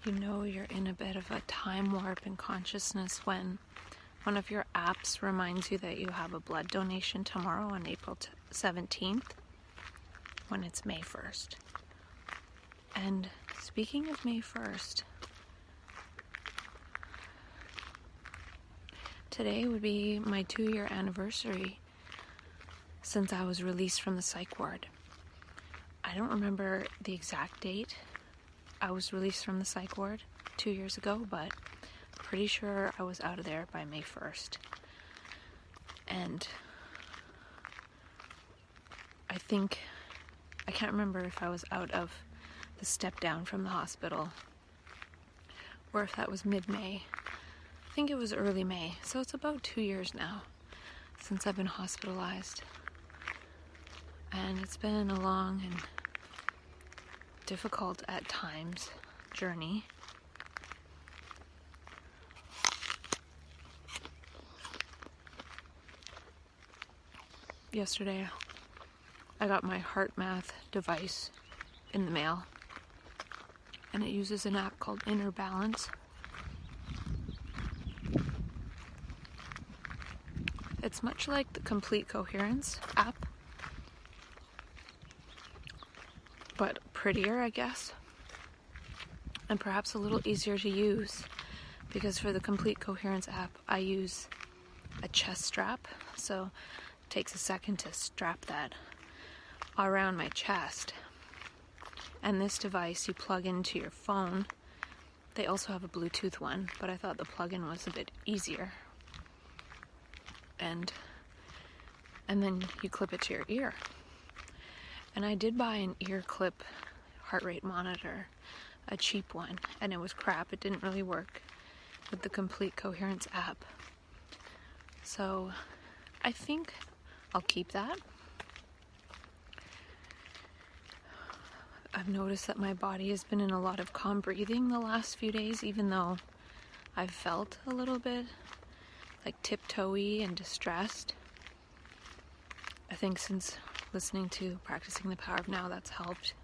You know you're in a bit of a time warp in consciousness when one of your apps reminds you that you have a blood donation tomorrow on April 17th when it's May 1st. And speaking of May 1st, today would be my 2-year anniversary since I was released from the psych ward. I don't remember the exact date I was released from the psych ward 2 years ago, but pretty sure I was out of there by May 1st. And I can't remember if I was out of the step down from the hospital or if that was mid-May. I think it was early May, so it's about 2 years now since I've been hospitalized. And it's been a long and difficult at times journey. Yesterday, I got my heart math device in the mail, and it uses an app called Inner Balance. It's much like the Complete Coherence app, but prettier, I guess, and perhaps a little easier to use, because for the Complete Coherence app, I use a chest strap, so it takes a second to strap that around my chest. And this device you plug into your phone. They also have a Bluetooth one, but I thought the plug-in was a bit easier. And then you clip it to your ear. And I did buy an ear clip heart rate monitor, a cheap one, and it was crap. It didn't really work with the Complete Coherence app. So I think I'll keep that. I've noticed that my body has been in a lot of calm breathing the last few days, even though I've felt a little bit like tiptoey and distressed. I think since listening to Practicing the Power of Now, that's helped.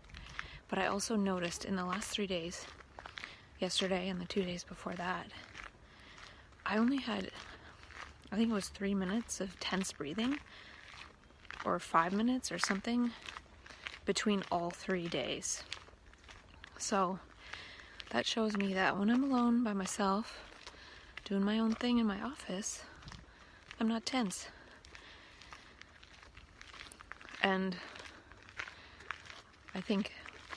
But I also noticed in the last 3 days, yesterday and the 2 days before that, I only had, I think it was 3 minutes of tense breathing, or 5 minutes or something, between all 3 days. So that shows me that when I'm alone by myself, doing my own thing in my office, I'm not tense. And I think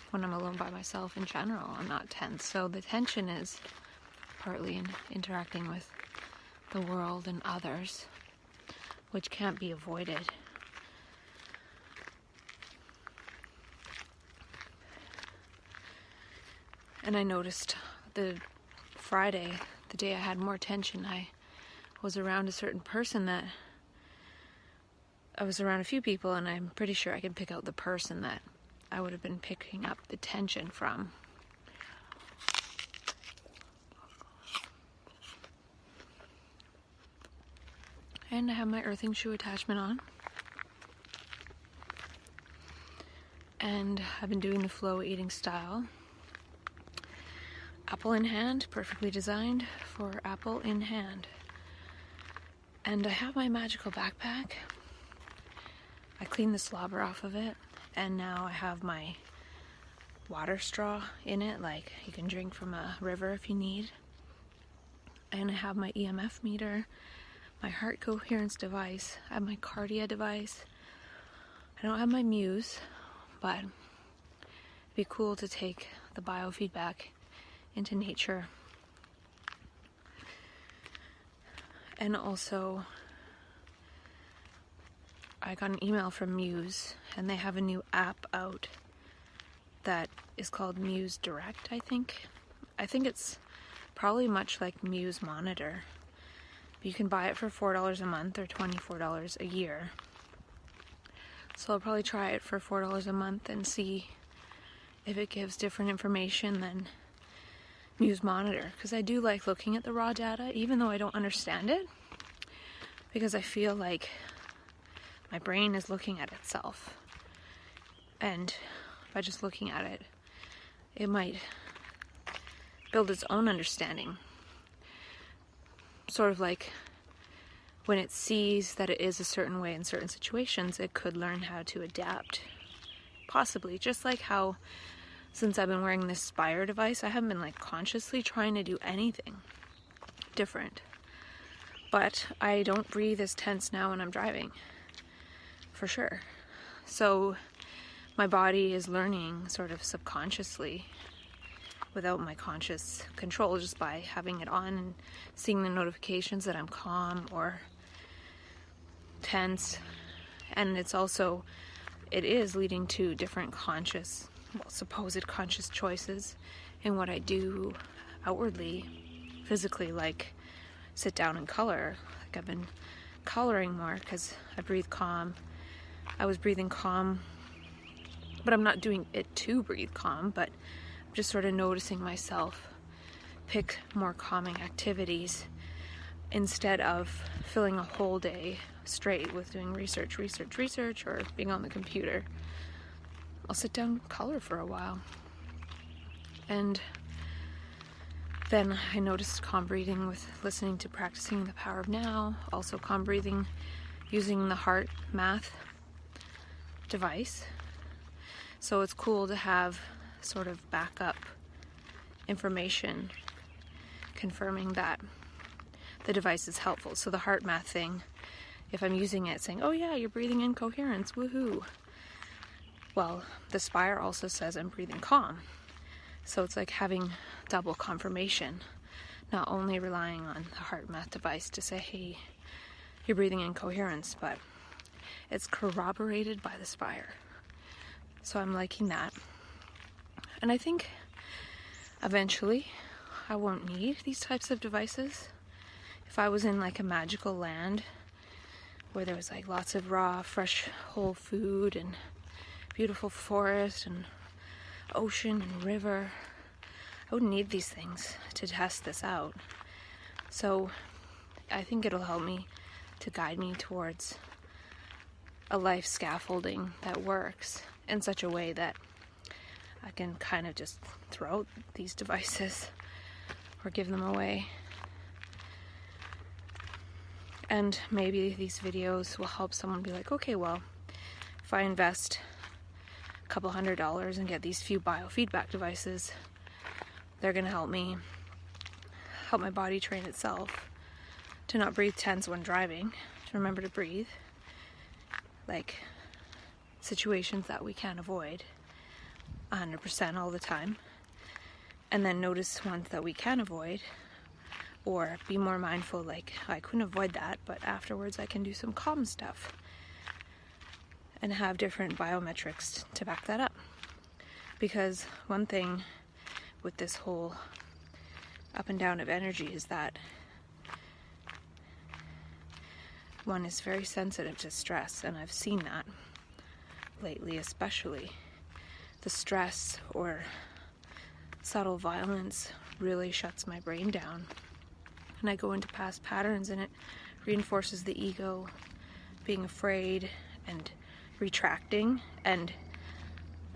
when I'm alone by myself in general, I'm not tense. So the tension is partly in interacting with the world and others, which can't be avoided. And I noticed the Friday, the day I had more tension, I was around a certain person that I was around a few people, and I'm pretty sure I can pick out the person that I would have been picking up the tension from. And I have my earthing shoe attachment on. And I've been doing the flow eating style. Apple in hand, perfectly designed for apple in hand. And I have my magical backpack. I cleaned the slobber off of it, and now I have my water straw in it, like you can drink from a river if you need. And I have my EMF meter, my heart coherence device, I have my cardia device. I don't have my Muse, but it'd be cool to take the biofeedback into nature. And also, I got an email from Muse, and they have a new app out that is called Muse Direct, I think. I think it's probably much like Muse Monitor. You can buy it for $4 a month or $24 a year. So I'll probably try it for $4 a month and see if it gives different information than Muse Monitor, because I do like looking at the raw data, even though I don't understand it, because I feel like my brain is looking at itself, and by just looking at it, it might build its own understanding. Sort of like when it sees that it is a certain way in certain situations, it could learn how to adapt. Possibly, just like how since I've been wearing this Spire device, I haven't been like consciously trying to do anything different. But I don't breathe as tense now when I'm driving, for sure. So my body is learning sort of subconsciously without my conscious control, just by having it on and seeing the notifications that I'm calm or tense. And it is leading to different supposed conscious choices in what I do outwardly, physically, like sit down and color. Like I've been coloring more because I breathe calm. I was breathing calm, but I'm not doing it to breathe calm, but I'm just sort of noticing myself pick more calming activities instead of filling a whole day straight with doing research, or being on the computer. I'll sit down and color for a while. And then I noticed calm breathing with listening to Practicing the Power of Now, also calm breathing using the heart math device. So it's cool to have sort of backup information confirming that the device is helpful. So the heart math thing, if I'm using it saying, oh yeah, you're breathing in coherence, woohoo. Well, the Spire also says I'm breathing calm. So it's like having double confirmation, not only relying on the heart math device to say, hey, you're breathing in coherence, but it's corroborated by the Spire. So I'm liking that. And I think eventually I won't need these types of devices. If I was in like a magical land where there was like lots of raw, fresh, whole food and beautiful forest and ocean and river, I wouldn't need these things to test this out. So I think it'll help me to guide me towards a life scaffolding that works in such a way that I can kind of just throw out these devices or give them away. And maybe these videos will help someone be like, okay, well, if I invest a couple $100 and get these few biofeedback devices, they're going to help my body train itself to not breathe tense when driving, to remember to breathe, like situations that we can't avoid 100% all the time, and then notice ones that we can avoid, or be more mindful, like I couldn't avoid that, but afterwards I can do some calm stuff, and have different biometrics to back that up. Because one thing with this whole up and down of energy is that one is very sensitive to stress, and I've seen that lately, especially the stress or subtle violence really shuts my brain down, and I go into past patterns, and it reinforces the ego being afraid and retracting, and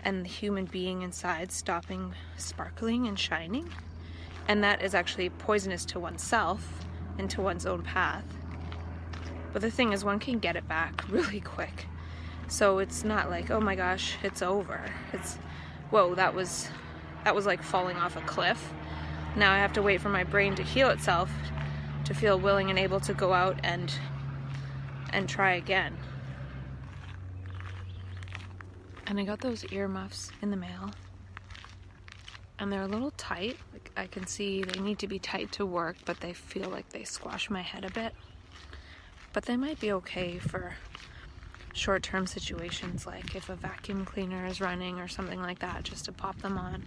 the human being inside stopping sparkling and shining. And that is actually poisonous to oneself and to one's own path. But the thing is, one can get it back really quick. So it's not like, oh my gosh, it's over. It's, whoa, that was like falling off a cliff. Now I have to wait for my brain to heal itself to feel willing and able to go out and try again. And I got those ear muffs in the mail, and they're a little tight. Like I can see they need to be tight to work, but they feel like they squash my head a bit. But they might be okay for short-term situations, like if a vacuum cleaner is running or something like that, just to pop them on.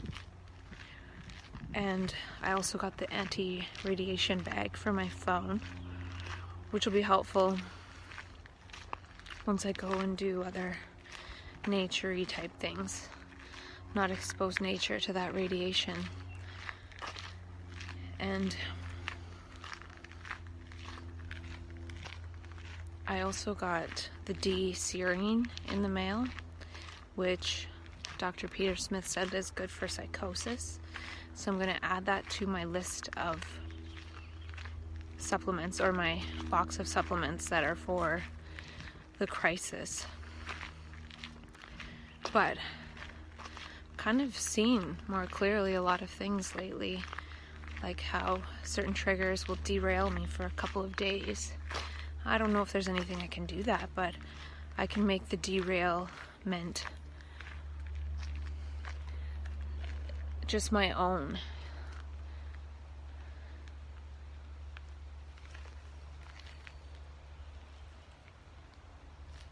And I also got the anti-radiation bag for my phone, which will be helpful once I go and do other nature-y type things, not expose nature to that radiation. And I also got the D-serine in the mail, which Dr. Peter Smith said is good for psychosis. So I'm going to add that to my list of supplements, or my box of supplements that are for the crisis. But kind of seen more clearly a lot of things lately, like how certain triggers will derail me for a couple of days. I don't know if there's anything I can do that, but I can make the derailment just my own.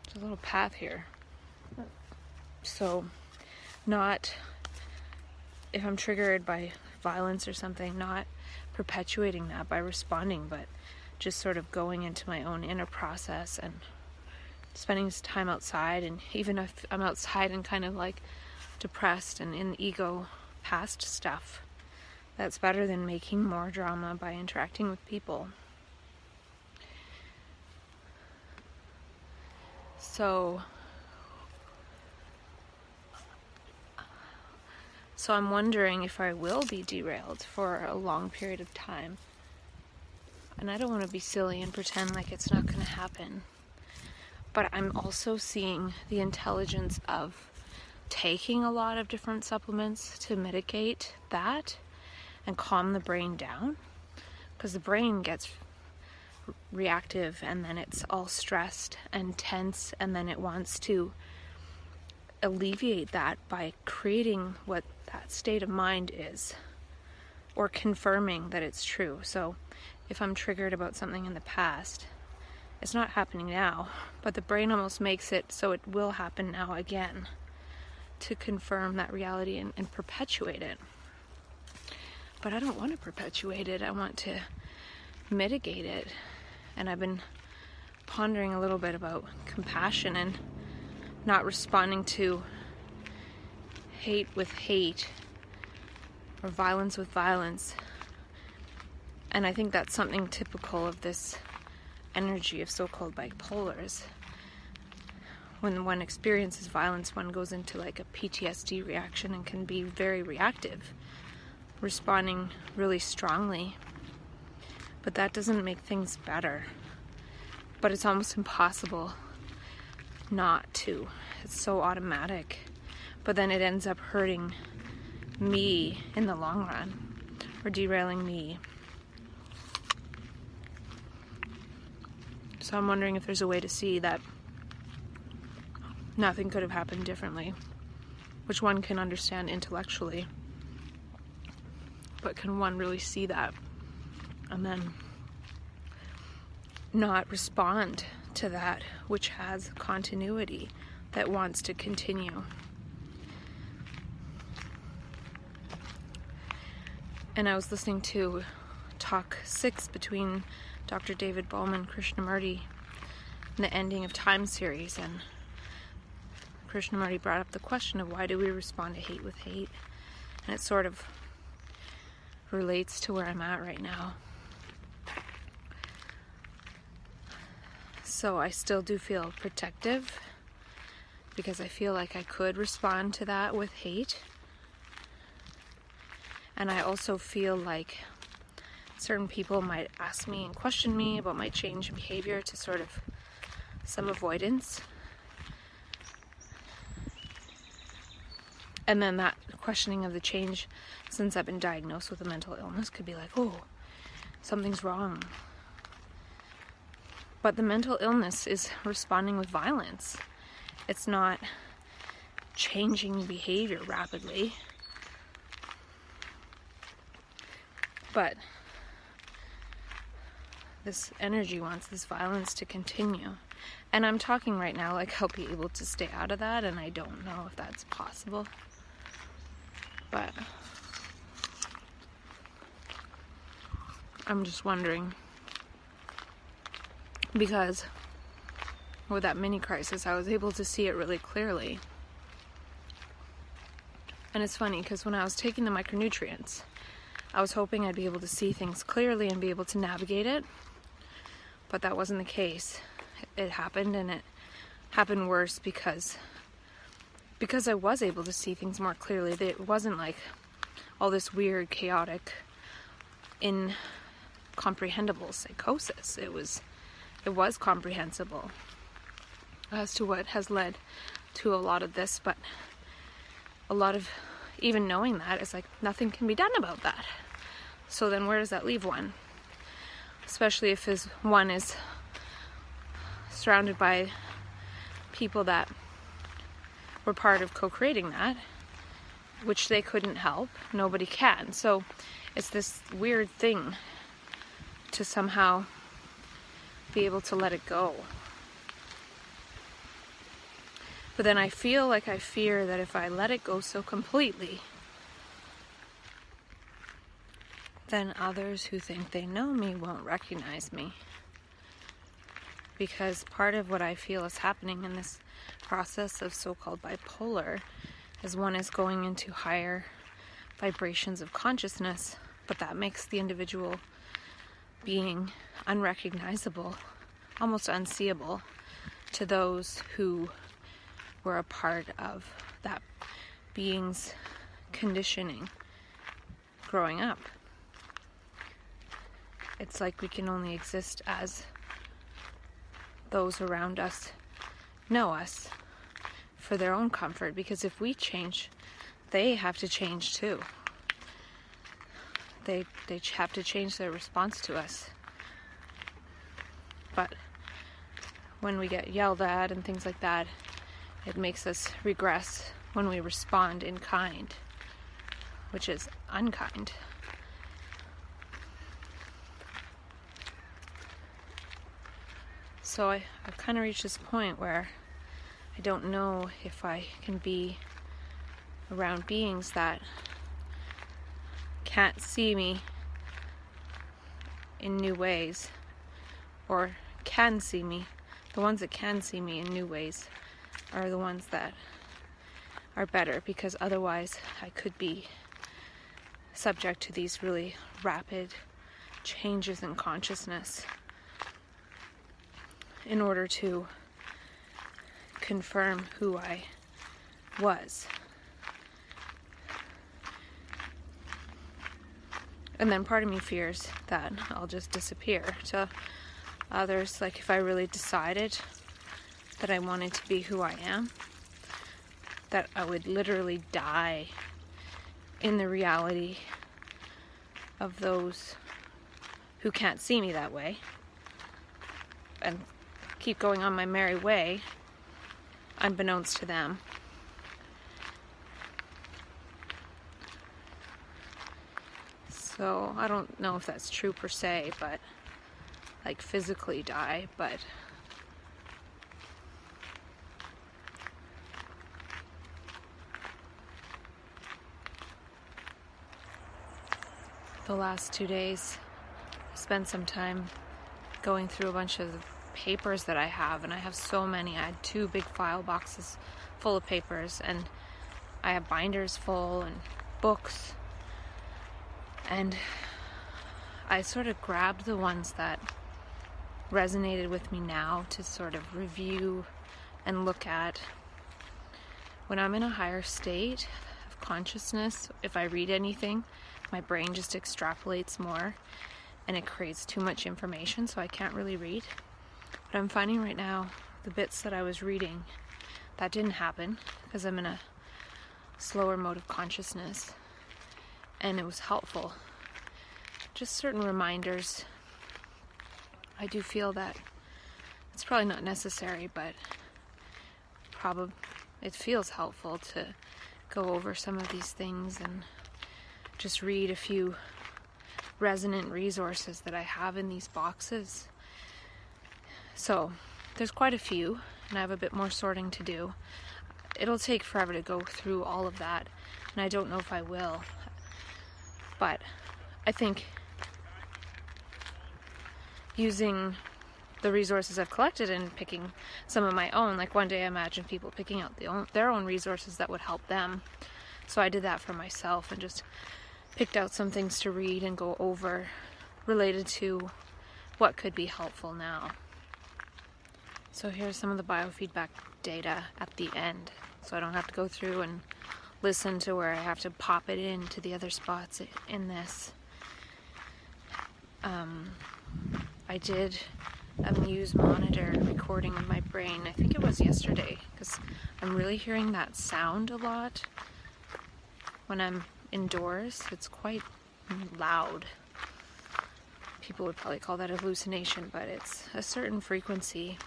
There's a little path here. So, not, if I'm triggered by violence or something, not perpetuating that by responding, but just sort of going into my own inner process and spending time outside. And even if I'm outside and kind of like depressed and in ego past stuff, that's better than making more drama by interacting with people. So I'm wondering if I will be derailed for a long period of time. And I don't want to be silly and pretend like it's not going to happen. But I'm also seeing the intelligence of taking a lot of different supplements to mitigate that and calm the brain down. Because the brain gets reactive and then it's all stressed and tense, and then it wants to alleviate that by creating what that state of mind is, or confirming that it's true. So if I'm triggered about something in the past, it's not happening now, but the brain almost makes it so it will happen now again, to confirm that reality and perpetuate it. But I don't want to perpetuate it. I want to mitigate it. And I've been pondering a little bit about compassion and not responding to hate with hate or violence with violence. And I think that's something typical of this energy of so-called bipolars. When one experiences violence, one goes into like a PTSD reaction and can be very reactive, responding really strongly. But that doesn't make things better. But it's almost impossible not to. It's so automatic. But then it ends up hurting me in the long run, or derailing me. So I'm wondering if there's a way to see that nothing could have happened differently, which one can understand intellectually. But can one really see that and then not respond to that which has continuity, that wants to continue? And I was listening to Talk 6 between Dr. David Bohm and Krishnamurti in the Ending of Time series, and Krishnamurti brought up the question of why do we respond to hate with hate, and it sort of relates to where I'm at right now. So I still do feel protective, because I feel like I could respond to that with hate. And I also feel like certain people might ask me and question me about my change in behavior to sort of some avoidance. And then that questioning of the change, since I've been diagnosed with a mental illness, could be like, oh, something's wrong. But the mental illness is responding with violence. It's not changing behavior rapidly. But this energy wants this violence to continue. And I'm talking right now like I'll be able to stay out of that, and I don't know if that's possible. But I'm just wondering, because with that mini crisis I was able to see it really clearly. And it's funny because when I was taking the micronutrients, I was hoping I'd be able to see things clearly and be able to navigate it, but that wasn't the case. It happened, and it happened worse because I was able to see things more clearly. It wasn't like all this weird, chaotic, incomprehensible psychosis. It was comprehensible as to what has led to a lot of this, but a lot of even knowing that is like nothing can be done about that. So then where does that leave one? Especially if one is surrounded by people that were part of co-creating that, which they couldn't help. Nobody can. So it's this weird thing to somehow be able to let it go. But then I feel like I fear that if I let it go so completely, then others who think they know me won't recognize me. Because part of what I feel is happening in this process of so-called bipolar is one is going into higher vibrations of consciousness, but that makes the individual being unrecognizable, almost unseeable to those who were a part of that being's conditioning growing up. It's like we can only exist as those around us know us for their own comfort, because if we change, they have to change too. They have to change their response to us. But when we get yelled at and things like that, it makes us regress when we respond in kind, which is unkind. So I've kind of reached this point where I don't know if I can be around beings that can't see me in new ways, or can see me. The ones that can see me in new ways are the ones that are better, because otherwise I could be subject to these really rapid changes in consciousness in order to confirm who I was. And then part of me fears that I'll just disappear to others. Like if I really decided that I wanted to be who I am, that I would literally die in the reality of those who can't see me that way and keep going on my merry way unbeknownst to them. So I don't know if that's true per se, but like physically die, but the last 2 days I spent some time going through a bunch of papers that I have, and I have so many. I had 2 big file boxes full of papers, and I have binders full and books, and I sort of grabbed the ones that resonated with me now to sort of review and look at. When I'm in a higher state of consciousness, if I read anything, my brain just extrapolates more and it creates too much information, so I can't really read. But I'm finding right now, the bits that I was reading, that didn't happen because I'm in a slower mode of consciousness, and it was helpful. Just certain reminders. I do feel that it's probably not necessary, but it feels helpful to go over some of these things and just read a few resonant resources that I have in these boxes. So there's quite a few, and I have a bit more sorting to do. It'll take forever to go through all of that, and I don't know if I will. But I think using the resources I've collected and picking some of my own, like one day I imagine people picking out their own resources that would help them. So I did that for myself and just picked out some things to read and go over related to what could be helpful now. So here's some of the biofeedback data at the end, so I don't have to go through and listen to where I have to pop it into the other spots in this. I did a Muse monitor recording of my brain, I think it was yesterday, because I'm really hearing that sound a lot when I'm indoors. It's quite loud. People would probably call that a hallucination, but it's a certain frequency.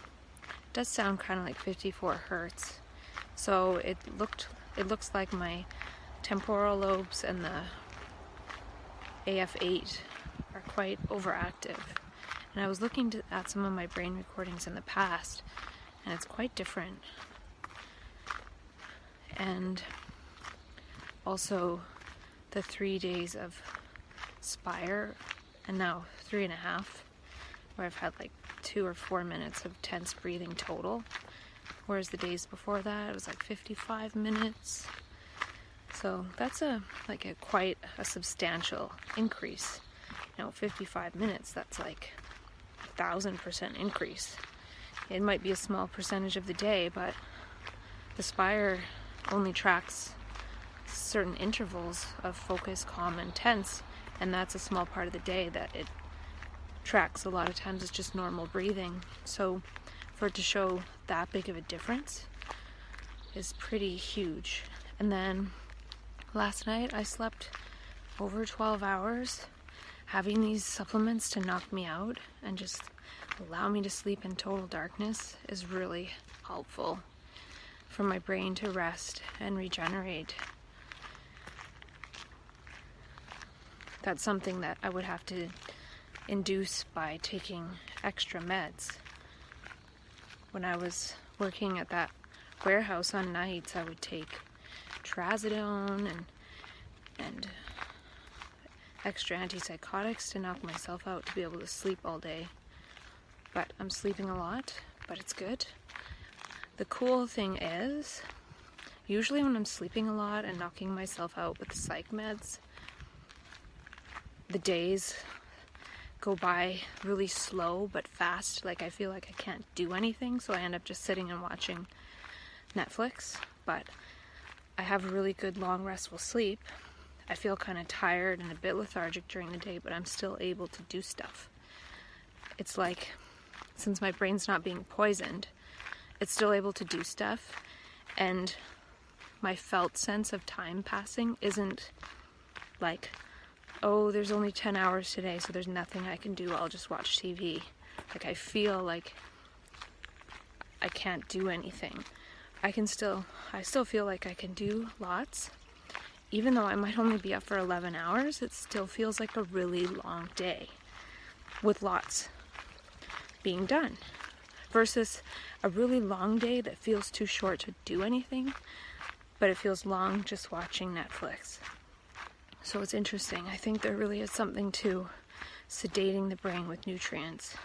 It does sound kind of like 54 hertz. So it looks like my temporal lobes and the AF8 are quite overactive. And I was looking at some of my brain recordings in the past, and it's quite different. And also the 3 days of Spire, and now 3.5, where I've had like 2 or 4 minutes of tense breathing total, whereas the days before that it was like 55 minutes. So that's quite a substantial increase. 55 minutes, that's like 1,000% increase. It might be a small percentage of the day, but the Spire only tracks certain intervals of focus, calm, and tense, and that's a small part of the day that it tracks. A lot of times it's just normal breathing. So for it to show that big of a difference is pretty huge. And then last night I slept over 12 hours. Having these supplements to knock me out and just allow me to sleep in total darkness is really helpful for my brain to rest and regenerate. That's something that I would have to induce by taking extra meds. When I was working at that warehouse on nights, I would take trazodone and extra antipsychotics to knock myself out to be able to sleep all day. But I'm sleeping a lot, but it's good. The cool thing is, usually when I'm sleeping a lot and knocking myself out with psych meds, the days go by really slow but fast. Like I feel like I can't do anything, so I end up just sitting and watching Netflix. But I have really good long restful sleep. I feel kind of tired and a bit lethargic during the day, but I'm still able to do stuff. It's like, since my brain's not being poisoned, it's still able to do stuff, and my felt sense of time passing isn't like, oh, there's only 10 hours today, so there's nothing I can do, I'll just watch TV. Like, I feel like I can't do anything. I still feel like I can do lots. Even though I might only be up for 11 hours, it still feels like a really long day with lots being done. Versus a really long day that feels too short to do anything, but it feels long just watching Netflix. So it's interesting. I think there really is something to sedating the brain with nutrients.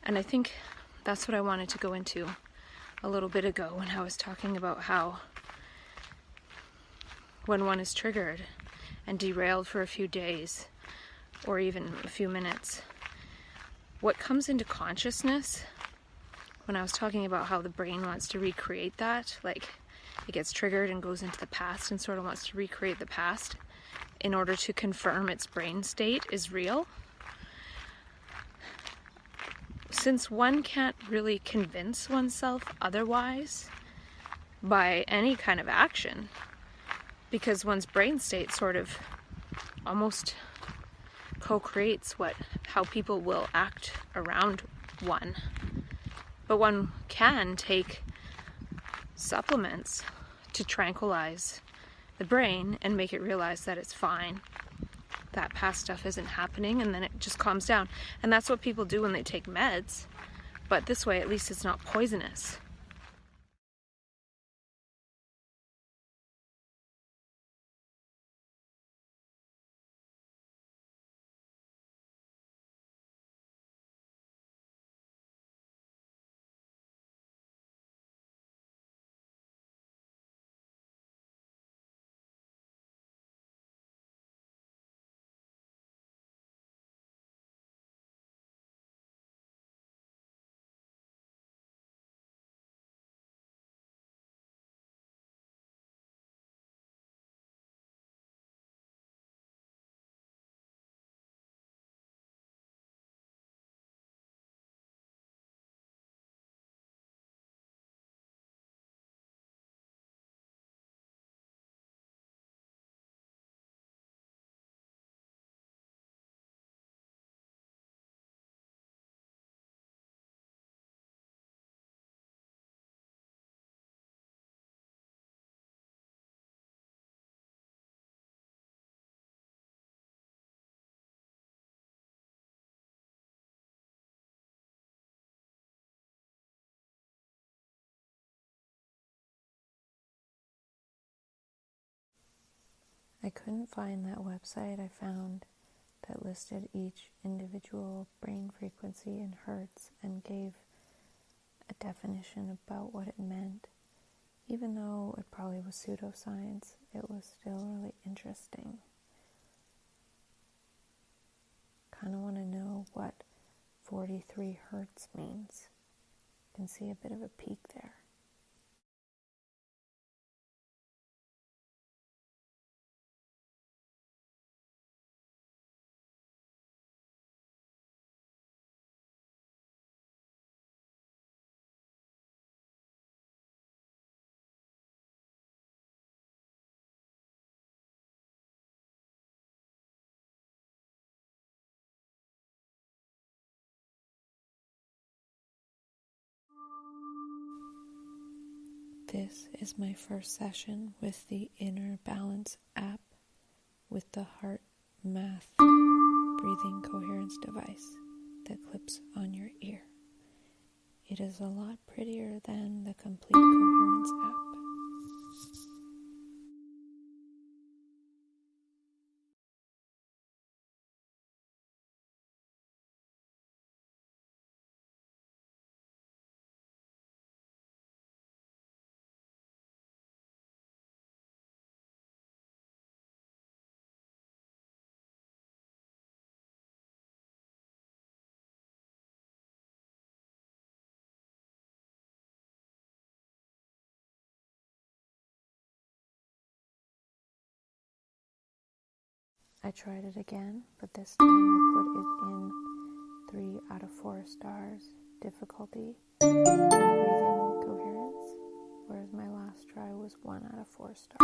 And I think that's what I wanted to go into a little bit ago when I was talking about how when one is triggered and derailed for a few days or even a few minutes, what comes into consciousness, when I was talking about how the brain wants to recreate that, like it gets triggered and goes into the past and sort of wants to recreate the past in order to confirm its brain state is real. Since one can't really convince oneself otherwise by any kind of action, because one's brain state sort of almost co-creates how people will act around one. But one can take supplements to tranquilize the brain and make it realize that it's fine, that past stuff isn't happening, and then it just calms down. And that's what people do when they take meds, but this way at least it's not poisonous. I couldn't find that website I found that listed each individual brain frequency in hertz and gave a definition about what it meant. Even though it probably was pseudoscience, it was still really interesting. Kind of want to know what 43 hertz means. You can see a bit of a peak there. This is my first session with the Inner Balance app with the Heart Math breathing coherence device that clips on your ear. It is a lot prettier than the Complete Coherence app. I tried it again, but this time I put it in 3 out of 4 stars difficulty in breathing coherence, whereas my last try was 1 out of 4 stars.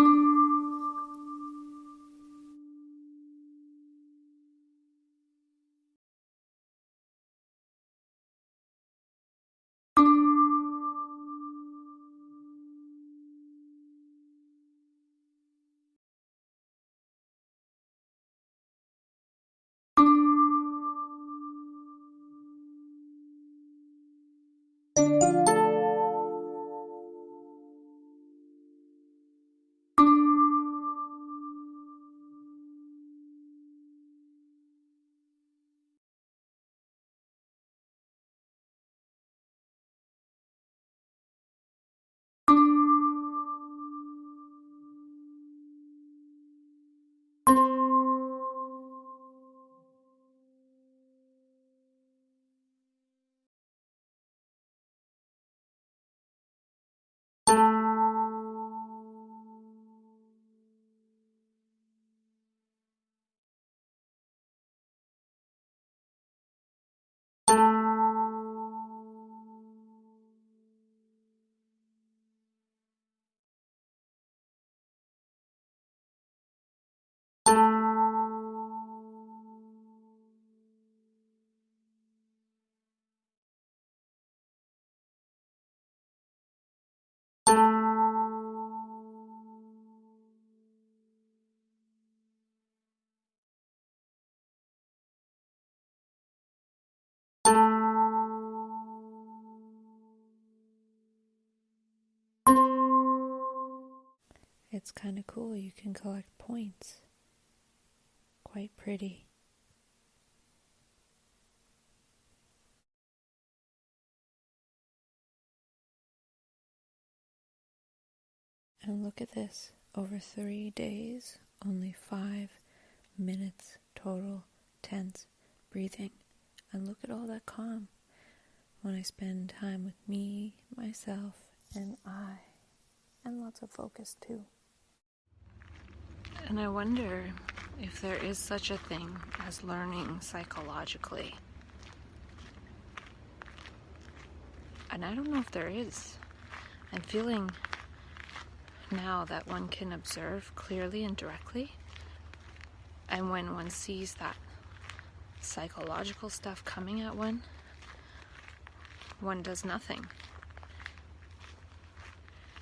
It's kind of cool, you can collect points. Quite pretty. And look at this, over 3 days, only 5 minutes total tense breathing. And look at all that calm when I spend time with me, myself, and I. And lots of focus too. And I wonder if there is such a thing as learning psychologically. And I don't know if there is. I'm feeling now that one can observe clearly and directly. And when one sees that psychological stuff coming at one does nothing.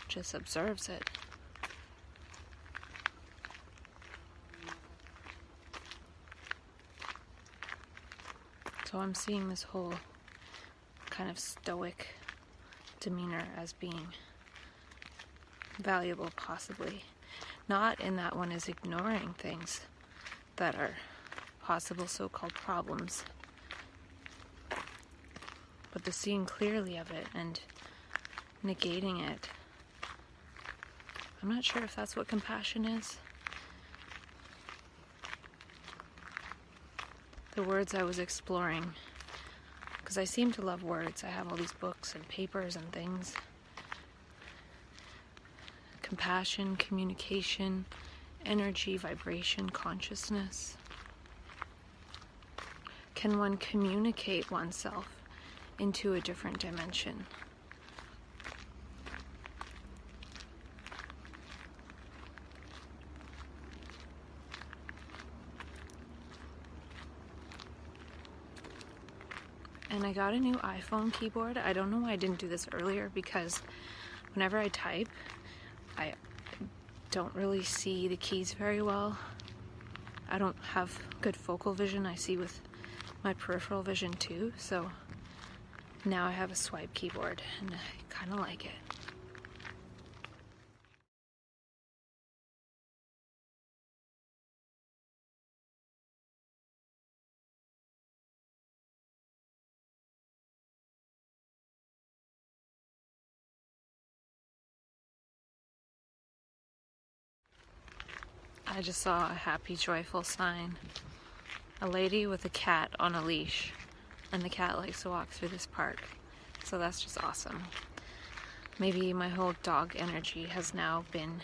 Just observes it. So I'm seeing this whole kind of stoic demeanor as being valuable, possibly. not in that one is ignoring things that are possible so-called problems, but the seeing clearly of it and negating it. I'm not sure if that's what compassion is. The words I was exploring, because I seem to love words. I have all these books and papers and things. Compassion, communication, energy, vibration, consciousness. Can one communicate oneself into a different dimension? And I got a new iPhone keyboard. I don't know why I didn't do this earlier, because whenever I type, I don't really see the keys very well. I don't have good focal vision. I see with my peripheral vision too. So now I have a swipe keyboard and I kind of like it. I just saw a happy, joyful sign. A lady with a cat on a leash, and the cat likes to walk through this park. So that's just awesome. Maybe my whole dog energy has now been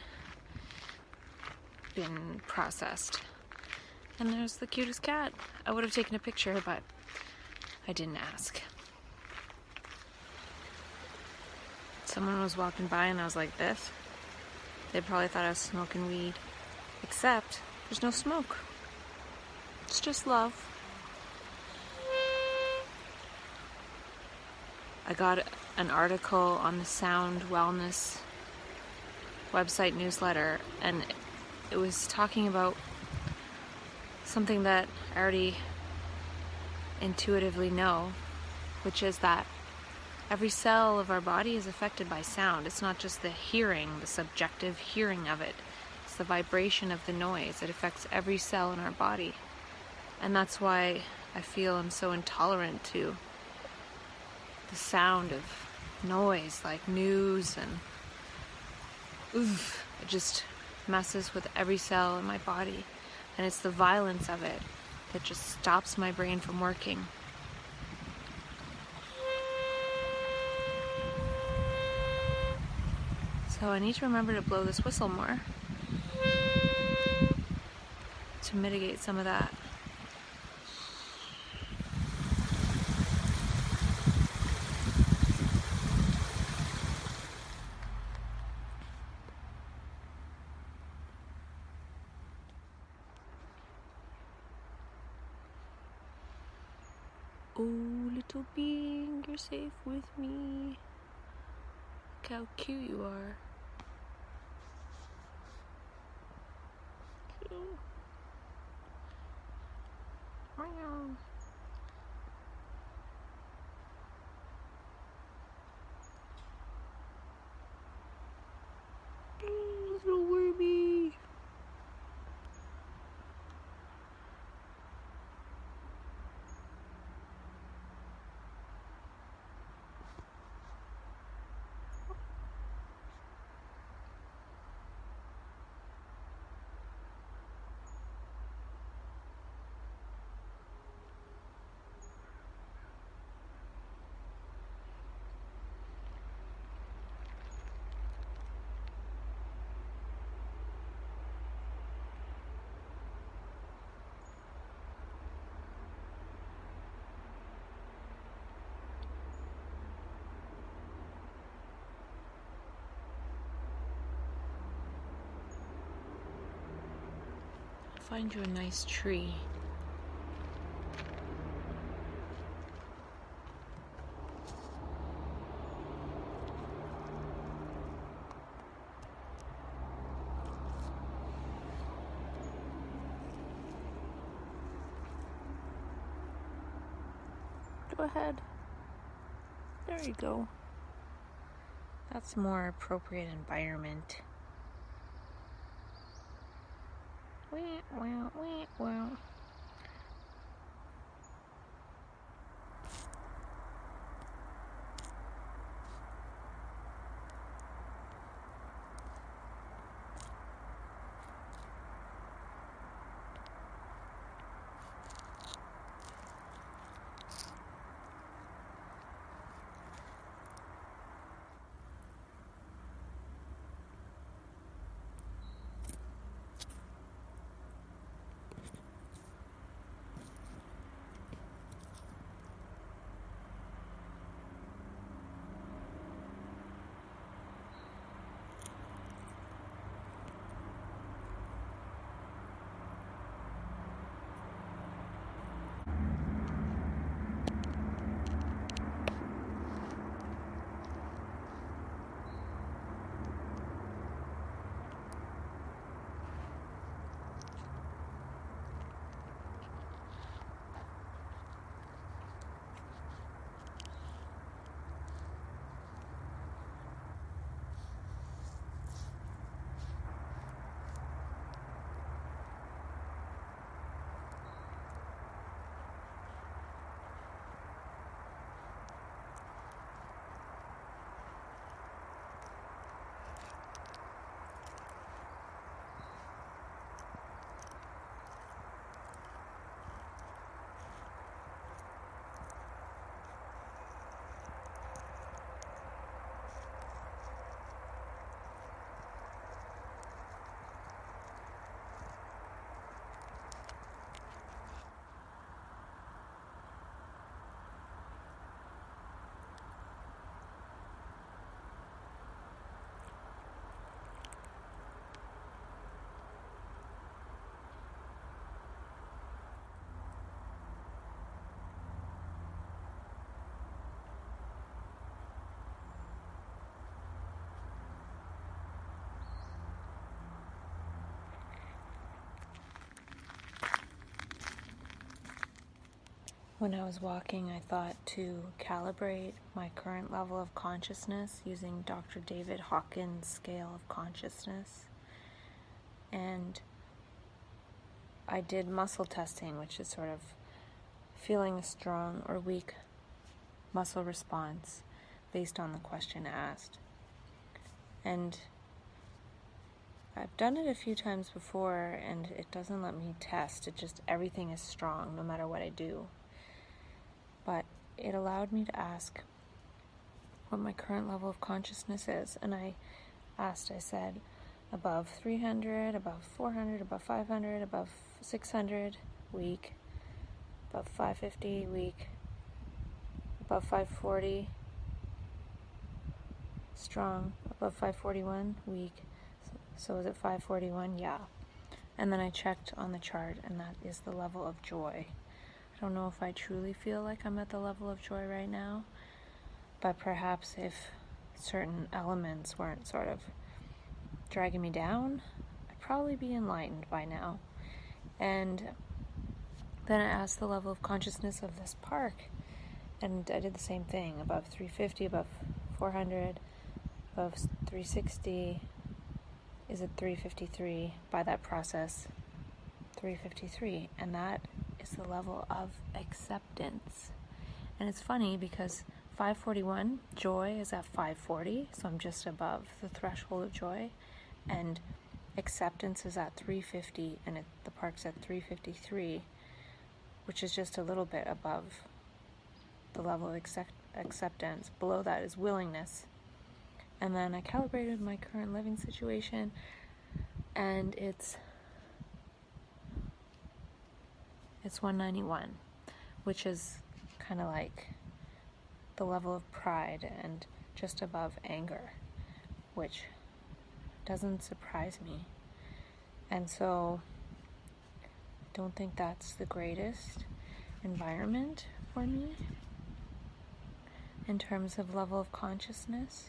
processed. And there's the cutest cat. I would have taken a picture, but I didn't ask. Someone was walking by and I was like this. They probably thought I was smoking weed. Except, there's no smoke. It's just love. I got an article on the Sound Wellness website newsletter, and it was talking about something that I already intuitively know, which is that every cell of our body is affected by sound. It's not just the hearing, the subjective hearing of it. It's the vibration of the noise. It affects every cell in our body. And that's why I feel I'm so intolerant to the sound of noise, like news, and it just messes with every cell in my body. And it's the violence of it that just stops my brain from working. So I need to remember to blow this whistle more to mitigate some of that. Oh, little being, you're safe with me. Look how cute you are. Cute. Meow. Little wormy. Find you a nice tree. Go ahead. There you go. That's more appropriate environment. When I was walking, I thought to calibrate my current level of consciousness using Dr. David Hawkins' scale of consciousness. And I did muscle testing, which is sort of feeling a strong or weak muscle response based on the question asked. And I've done it a few times before, and it doesn't let me test. It just, everything is strong no matter what I do. But it allowed me to ask what my current level of consciousness is. And I said, above 300, above 400, above 500, above 600, weak, above 550, weak, above 540, strong, above 541, weak. So is it 541? Yeah. And then I checked on the chart, and that is the level of joy. I don't know if I truly feel like I'm at the level of joy right now, but perhaps if certain elements weren't sort of dragging me down, I'd probably be enlightened by now. And then I asked the level of consciousness of this park, and I did the same thing, above 350, above 400, above 360, is it 353? By that process, 353, and that is the level of acceptance. And it's funny because 541, joy is at 540, so I'm just above the threshold of joy, and acceptance is at 350, and the park's at 353, which is just a little bit above the level of acceptance. Below that is willingness. And then I calibrated my current living situation, and it's 191, which is kind of like the level of pride and just above anger, which doesn't surprise me. And so I don't think that's the greatest environment for me in terms of level of consciousness.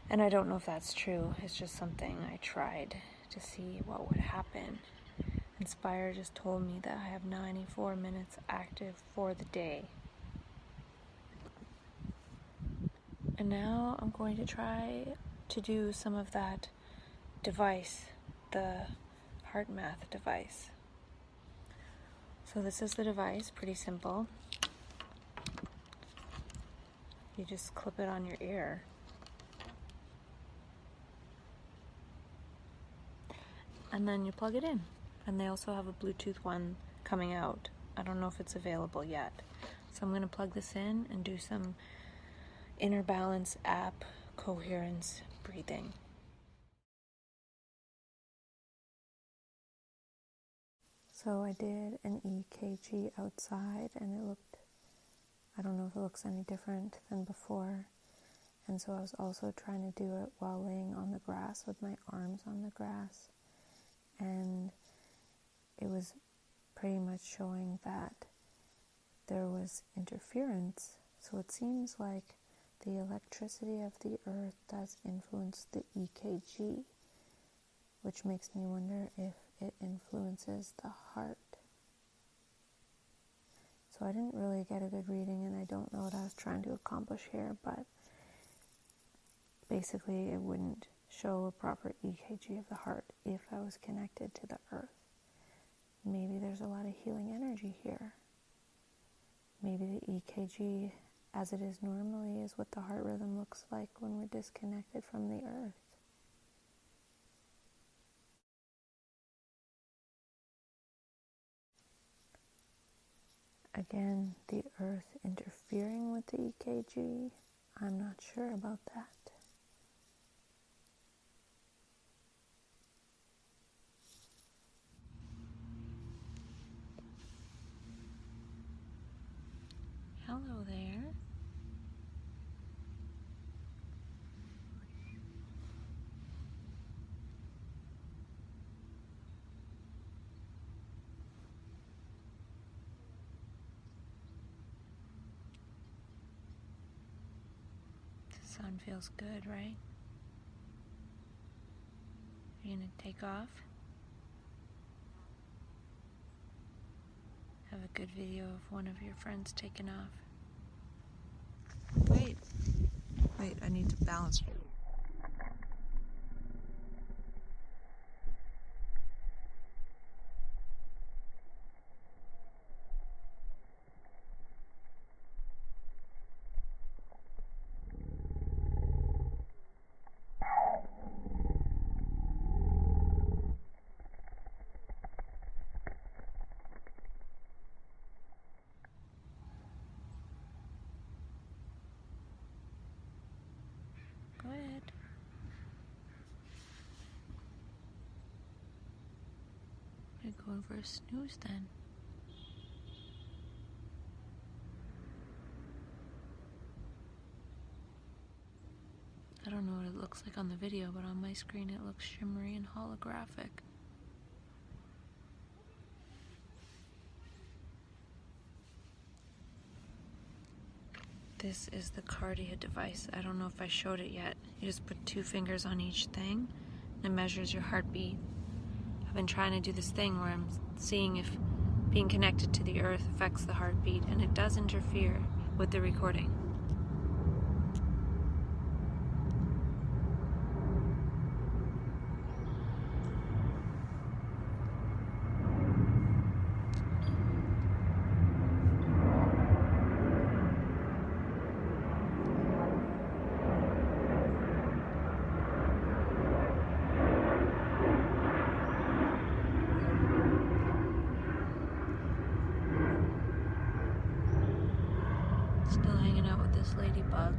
And I don't know if that's true. It's just something I tried to see what would happen. Inspire just told me that I have 94 minutes active for the day. And now I'm going to try to do some of that device, the heart math device. So this is the device, pretty simple. You just clip it on your ear. And then you plug it in. And they also have a Bluetooth one coming out. I don't know if it's available yet. So I'm going to plug this in and do some inner balance app coherence breathing. So I did an EKG outside and it looked, I don't know if it looks any different than before. And so I was also trying to do it while laying on the grass with my arms on the grass. And it was pretty much showing that there was interference. So it seems like the electricity of the earth does influence the EKG, which makes me wonder if it influences the heart. So I didn't really get a good reading, and I don't know what I was trying to accomplish here, but basically it wouldn't show a proper EKG of the heart if I was connected to the earth. Maybe there's a lot of healing energy here. Maybe the EKG, as it is normally, is what the heart rhythm looks like when we're disconnected from the earth. Again, the earth interfering with the EKG, I'm not sure about that. Hello there. The sun feels good, right? Are you going to take off? Have a good video of one of your friends taking off. Wait, I need to balance. Go ahead. You're going for a snooze then. I don't know what it looks like on the video, but on my screen it looks shimmery and holographic. This is the Cardia device. I don't know if I showed it yet. You just put 2 fingers on each thing and it measures your heartbeat. I've been trying to do this thing where I'm seeing if being connected to the earth affects the heartbeat, and it does interfere with the recording. Still hanging out with this ladybug.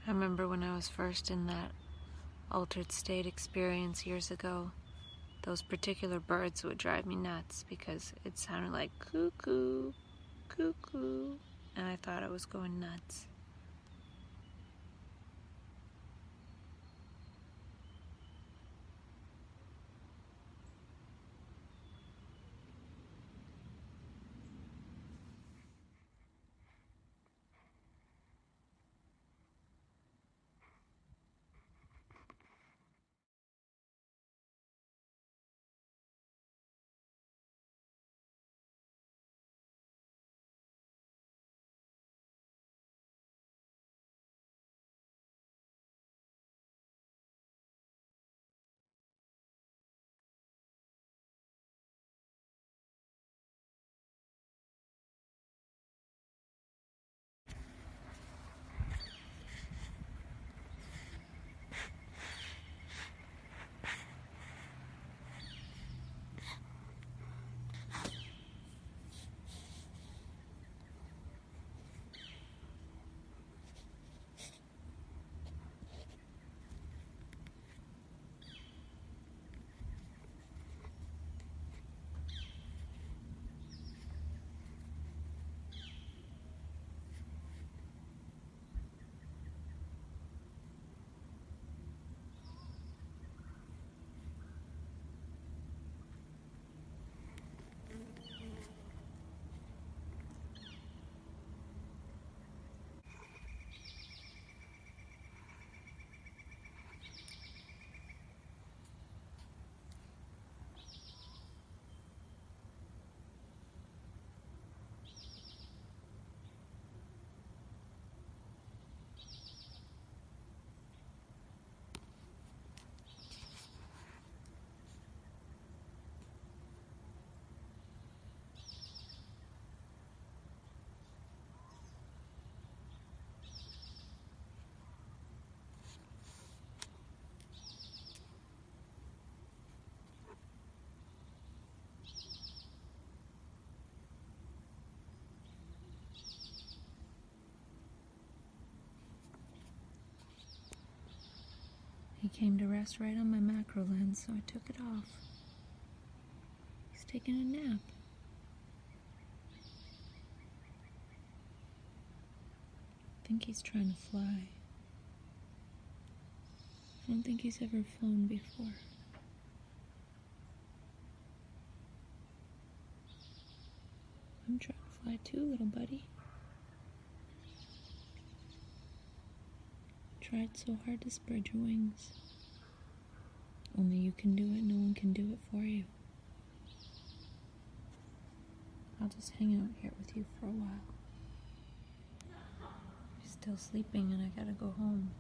I remember when I was first in that altered state experience years ago, those particular birds would drive me nuts because it sounded like cuckoo, cuckoo, and I thought I was going nuts. He came to rest right on my macro lens, so I took it off. He's taking a nap. I think he's trying to fly. I don't think he's ever flown before. I'm trying to fly too, little buddy. Tried so hard to spread your wings. Only you can do it, no one can do it for you. I'll just hang out here with you for a while. He's still sleeping and I gotta go home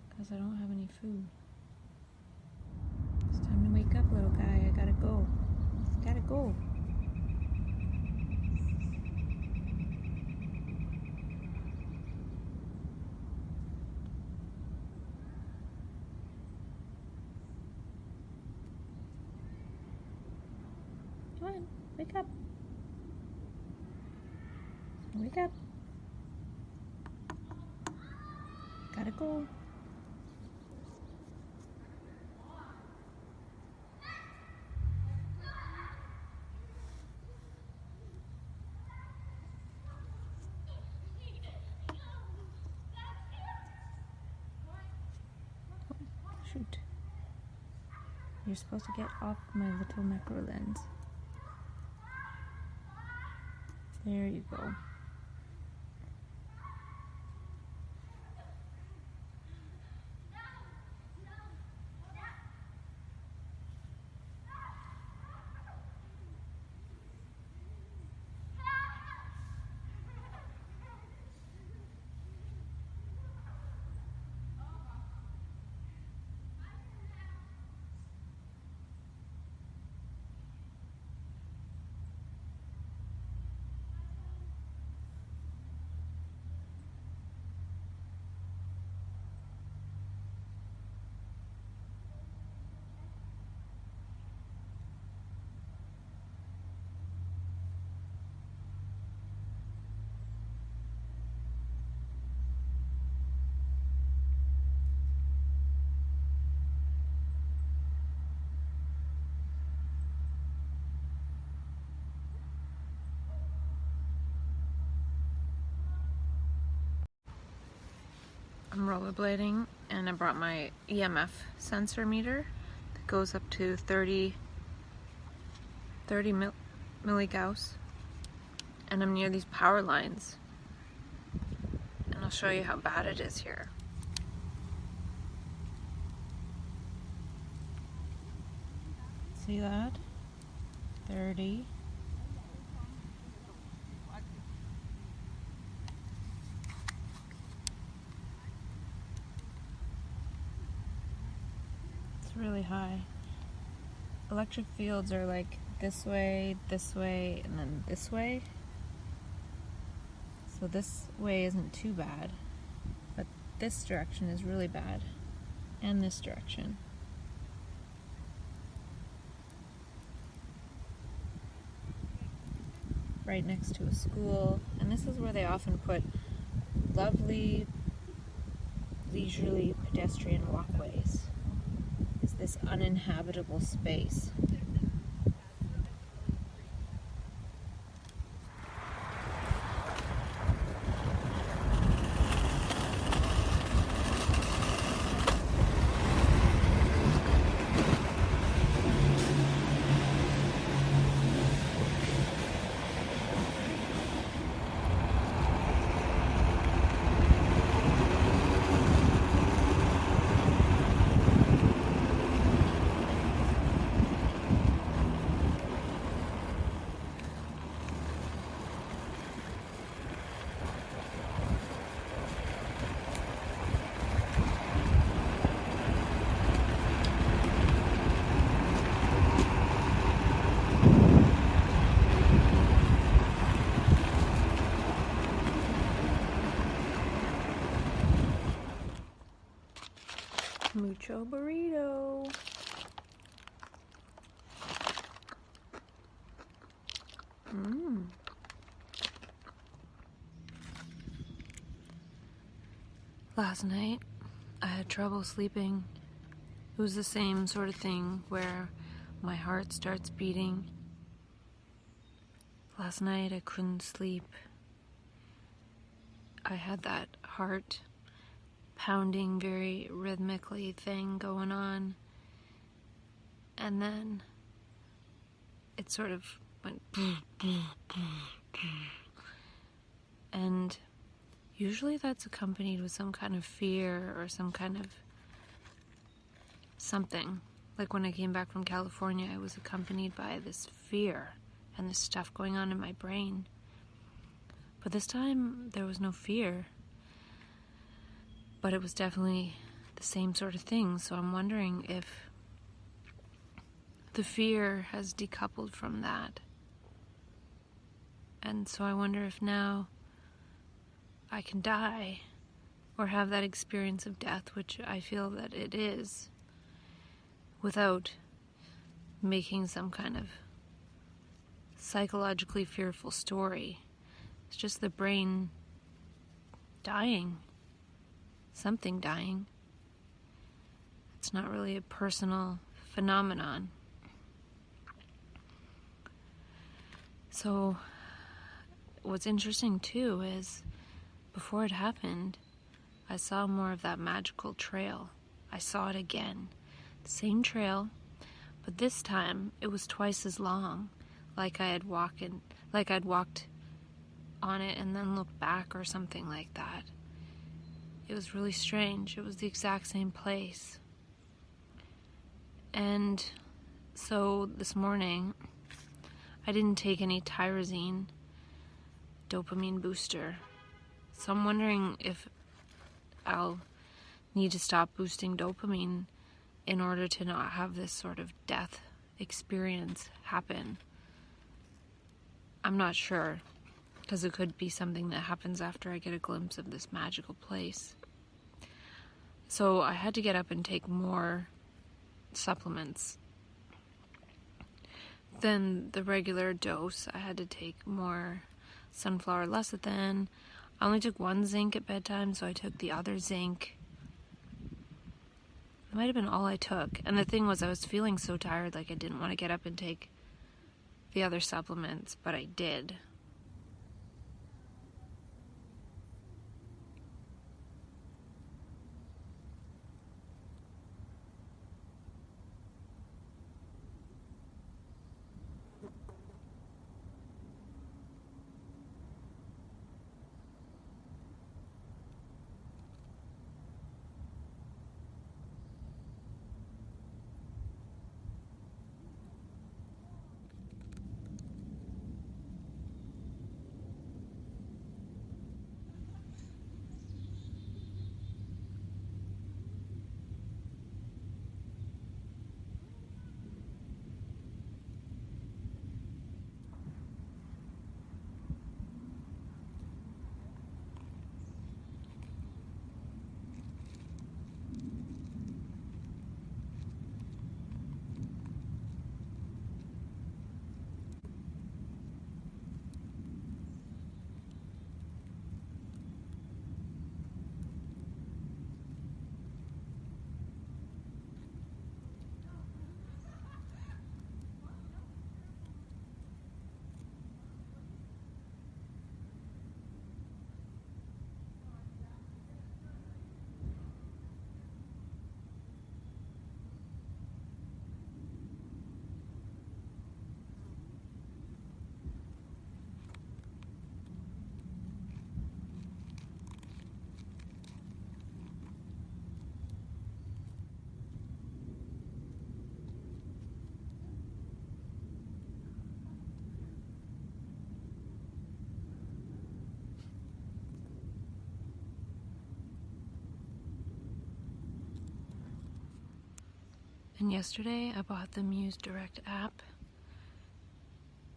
because I don't have any food. It's time to wake up, little guy. I gotta go. Gotta go. Come on, wake up. Wake up. Gotta go. Shoot. You're supposed to get off my little macro lens. There you go. I'm rollerblading and I brought my EMF sensor meter that goes up to 30 milligauss, and I'm near these power lines, and I'll show you how bad it is here. See that? 30. It's really high. Electric fields are like this way, and then this way. So this way isn't too bad, but this direction is really bad, and this direction. Right next to a school, and this is where they often put lovely, leisurely pedestrian walkways. It's this uninhabitable space. Mucho burrito. Last night, I had trouble sleeping. It was the same sort of thing where my heart starts beating. Last night, I couldn't sleep. I had that heart pounding very rhythmically thing going on, and then it sort of went and usually that's accompanied with some kind of fear or some kind of something. Like when I came back from California, I was accompanied by this fear and this stuff going on in my brain. But this time there was no fear. But it was definitely the same sort of thing, so I'm wondering if the fear has decoupled from that. And so I wonder if now I can die or have that experience of death, which I feel that it is, without making some kind of psychologically fearful story. It's just the brain dying. Something dying. It's not really a personal phenomenon. So, what's interesting too is, before it happened, I saw more of that magical trail. I saw it again. The same trail, but this time it was twice as long, like I'd walked on it and then looked back or something like that. It was really strange. It was the exact same place. And so this morning, I didn't take any tyrosine dopamine booster. So I'm wondering if I'll need to stop boosting dopamine in order to not have this sort of death experience happen. I'm not sure, because it could be something that happens after I get a glimpse of this magical place. So I had to get up and take more supplements than the regular dose. I had to take more sunflower lecithin. I only took one zinc at bedtime, so I took the other zinc. It might have been all I took. And the thing was, I was feeling so tired, like I didn't want to get up and take the other supplements, but I did. And yesterday I bought the Muse Direct app,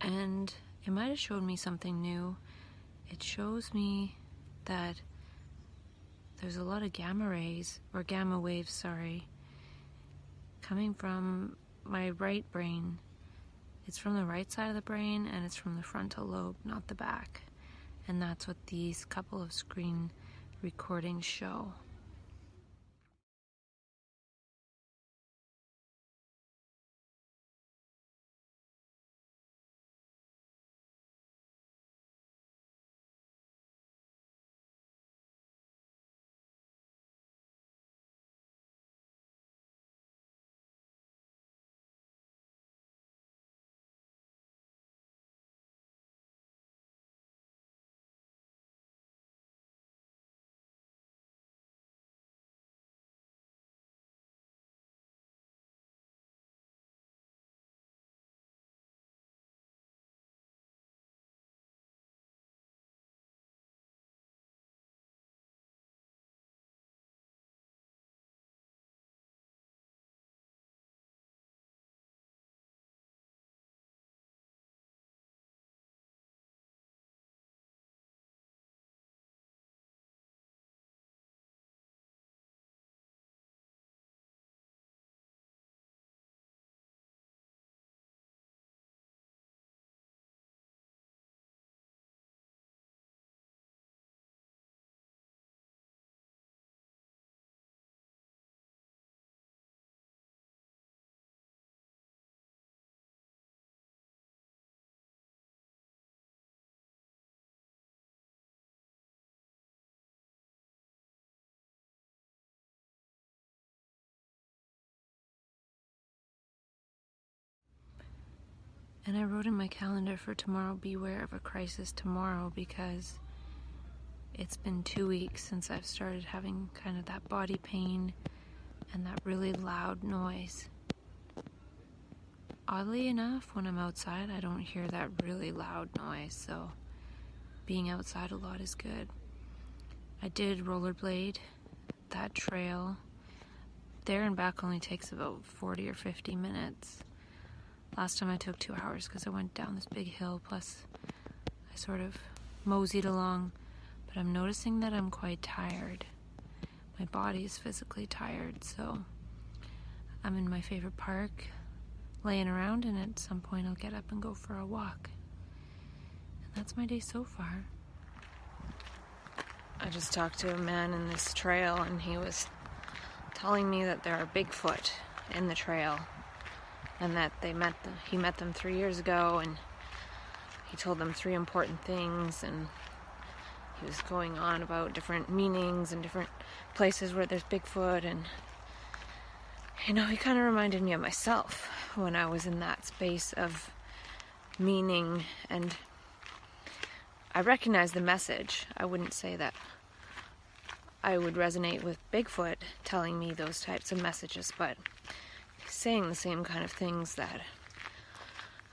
and it might have showed me something new. It shows me that there's a lot of gamma rays, or gamma waves, sorry, coming from my right brain. It's from the right side of the brain, and it's from the frontal lobe, not the back. And that's what these couple of screen recordings show. And I wrote in my calendar for tomorrow, beware of a crisis tomorrow, because it's been 2 weeks since I've started having kind of that body pain and that really loud noise. Oddly enough, when I'm outside, I don't hear that really loud noise, so being outside a lot is good. I did rollerblade that trail. There and back only takes about 40 or 50 minutes. Last time I took 2 hours because I went down this big hill, plus I sort of moseyed along, but I'm noticing that I'm quite tired. My body is physically tired, so I'm in my favorite park, laying around, and at some point I'll get up and go for a walk. And that's my day so far. I just talked to a man in this trail, and he was telling me that there are Bigfoot in the trail, and that he met them 3 years ago, and he told them 3 important things, and he was going on about different meanings and different places where there's Bigfoot. And he kind of reminded me of myself when I was in that space of meaning, and I recognize the message. I wouldn't say that I would resonate with Bigfoot telling me those types of messages, but saying the same kind of things that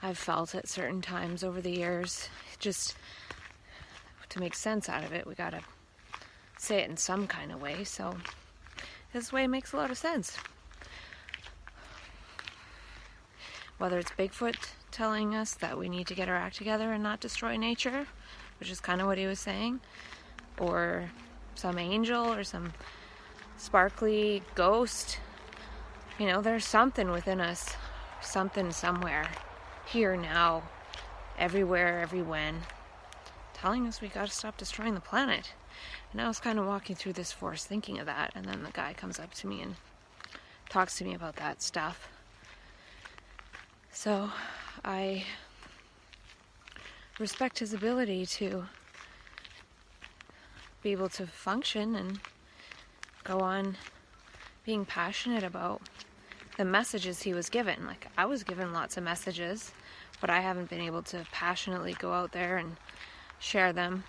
I've felt at certain times over the years. Just to make sense out of it, we gotta say it in some kind of way, so this way makes a lot of sense. Whether it's Bigfoot telling us that we need to get our act together and not destroy nature, which is kind of what he was saying, or some angel or some sparkly ghost, there's something within us, something somewhere, here, now, everywhere, every when, telling us we gotta stop destroying the planet. And I was kind of walking through this forest thinking of that, and then the guy comes up to me and talks to me about that stuff. So I respect his ability to be able to function and go on being passionate about the messages he was given. Like, I was given lots of messages, but I haven't been able to passionately go out there and share them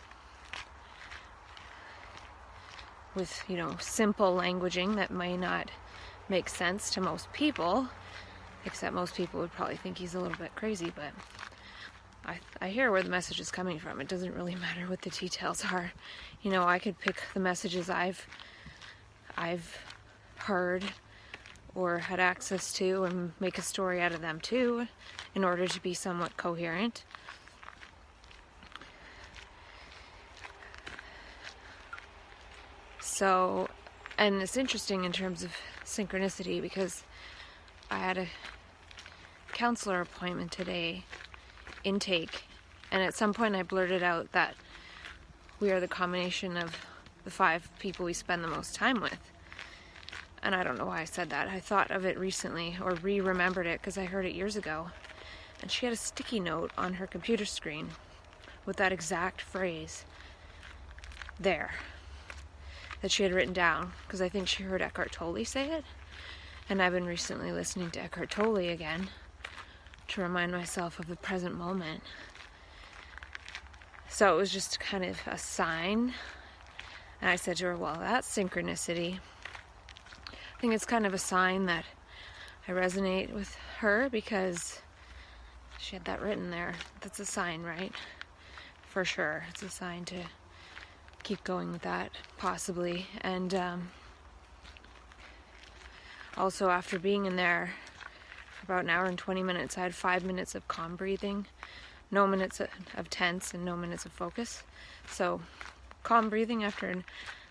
with, simple languaging that may not make sense to most people, except most people would probably think he's a little bit crazy, but I hear where the message is coming from. It doesn't really matter what the details are. I could pick the messages I've heard or had access to, and make a story out of them too, in order to be somewhat coherent. So, and it's interesting in terms of synchronicity, because I had a counselor appointment today, intake, and at some point I blurted out that we are the combination of the 5 people we spend the most time with. And I don't know why I said that. I thought of it recently, or remembered it, because I heard it years ago. And she had a sticky note on her computer screen with that exact phrase there that she had written down, because I think she heard Eckhart Tolle say it. And I've been recently listening to Eckhart Tolle again to remind myself of the present moment. So it was just kind of a sign. And I said to her, well, that's synchronicity. I think it's kind of a sign that I resonate with her, because she had that written there. That's a sign, right? For sure. It's a sign to keep going with that, possibly. And also, after being in there for about an hour and 20 minutes, I had 5 minutes of calm breathing, no minutes of tense, and no minutes of focus. So calm breathing after an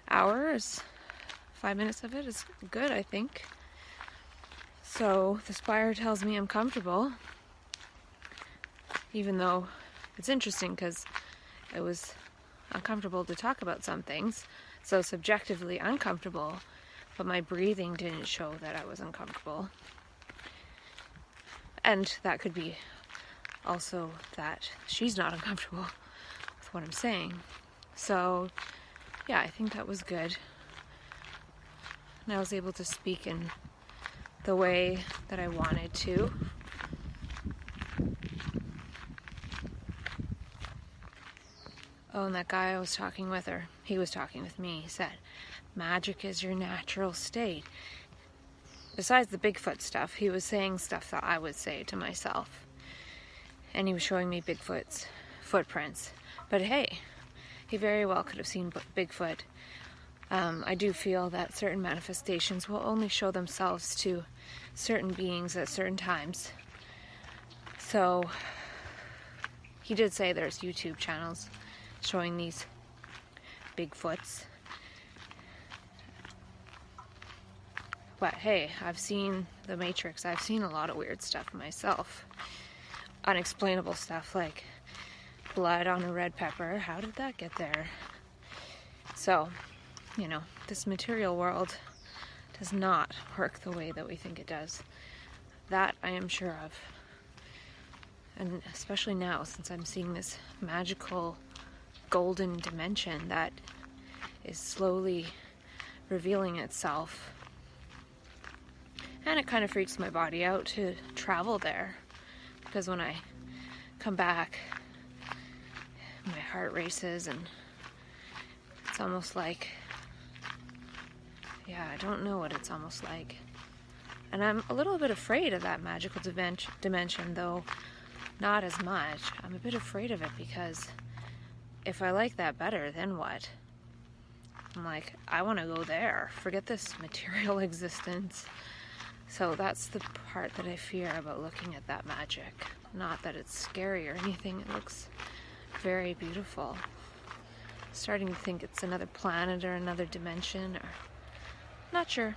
hour is 5 minutes of it is good, I think. So the spire tells me I'm comfortable, even though it's interesting because it was uncomfortable to talk about some things, so subjectively uncomfortable, but my breathing didn't show that I was uncomfortable. And that could be also that she's not uncomfortable with what I'm saying. So yeah, I think that was good. And I was able to speak in the way that I wanted to. Oh, and that guy I was talking with, or he was talking with me, said, magic is your natural state. Besides the Bigfoot stuff, he was saying stuff that I would say to myself. And he was showing me Bigfoot's footprints. But hey, he very well could have seen Bigfoot. I do feel that certain manifestations will only show themselves to certain beings at certain times. So, he did say there's YouTube channels showing these Bigfoots. But hey, I've seen The Matrix. I've seen a lot of weird stuff myself. Unexplainable stuff like blood on a red pepper. How did that get there? So, you know, this material world does not work the way that we think it does. That I am sure of. And especially now, since I'm seeing this magical golden dimension that is slowly revealing itself. And it kind of freaks my body out to travel there, because when I come back, my heart races, and it's almost like, yeah, I don't know what it's almost like. And I'm a little bit afraid of that magical dimension, though not as much. I'm a bit afraid of it because if I like that better, then what? I'm like, I want to go there. Forget this material existence. So that's the part that I fear about looking at that magic. Not that it's scary or anything. It looks very beautiful. Starting to think it's another planet or another dimension, or not sure.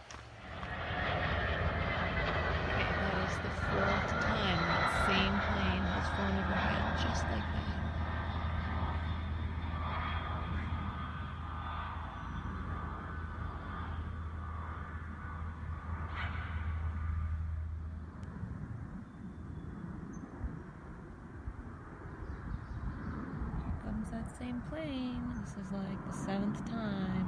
Okay, that is the 4th time that same plane has flown overhead, just like that. That same plane. This is like the 7th time.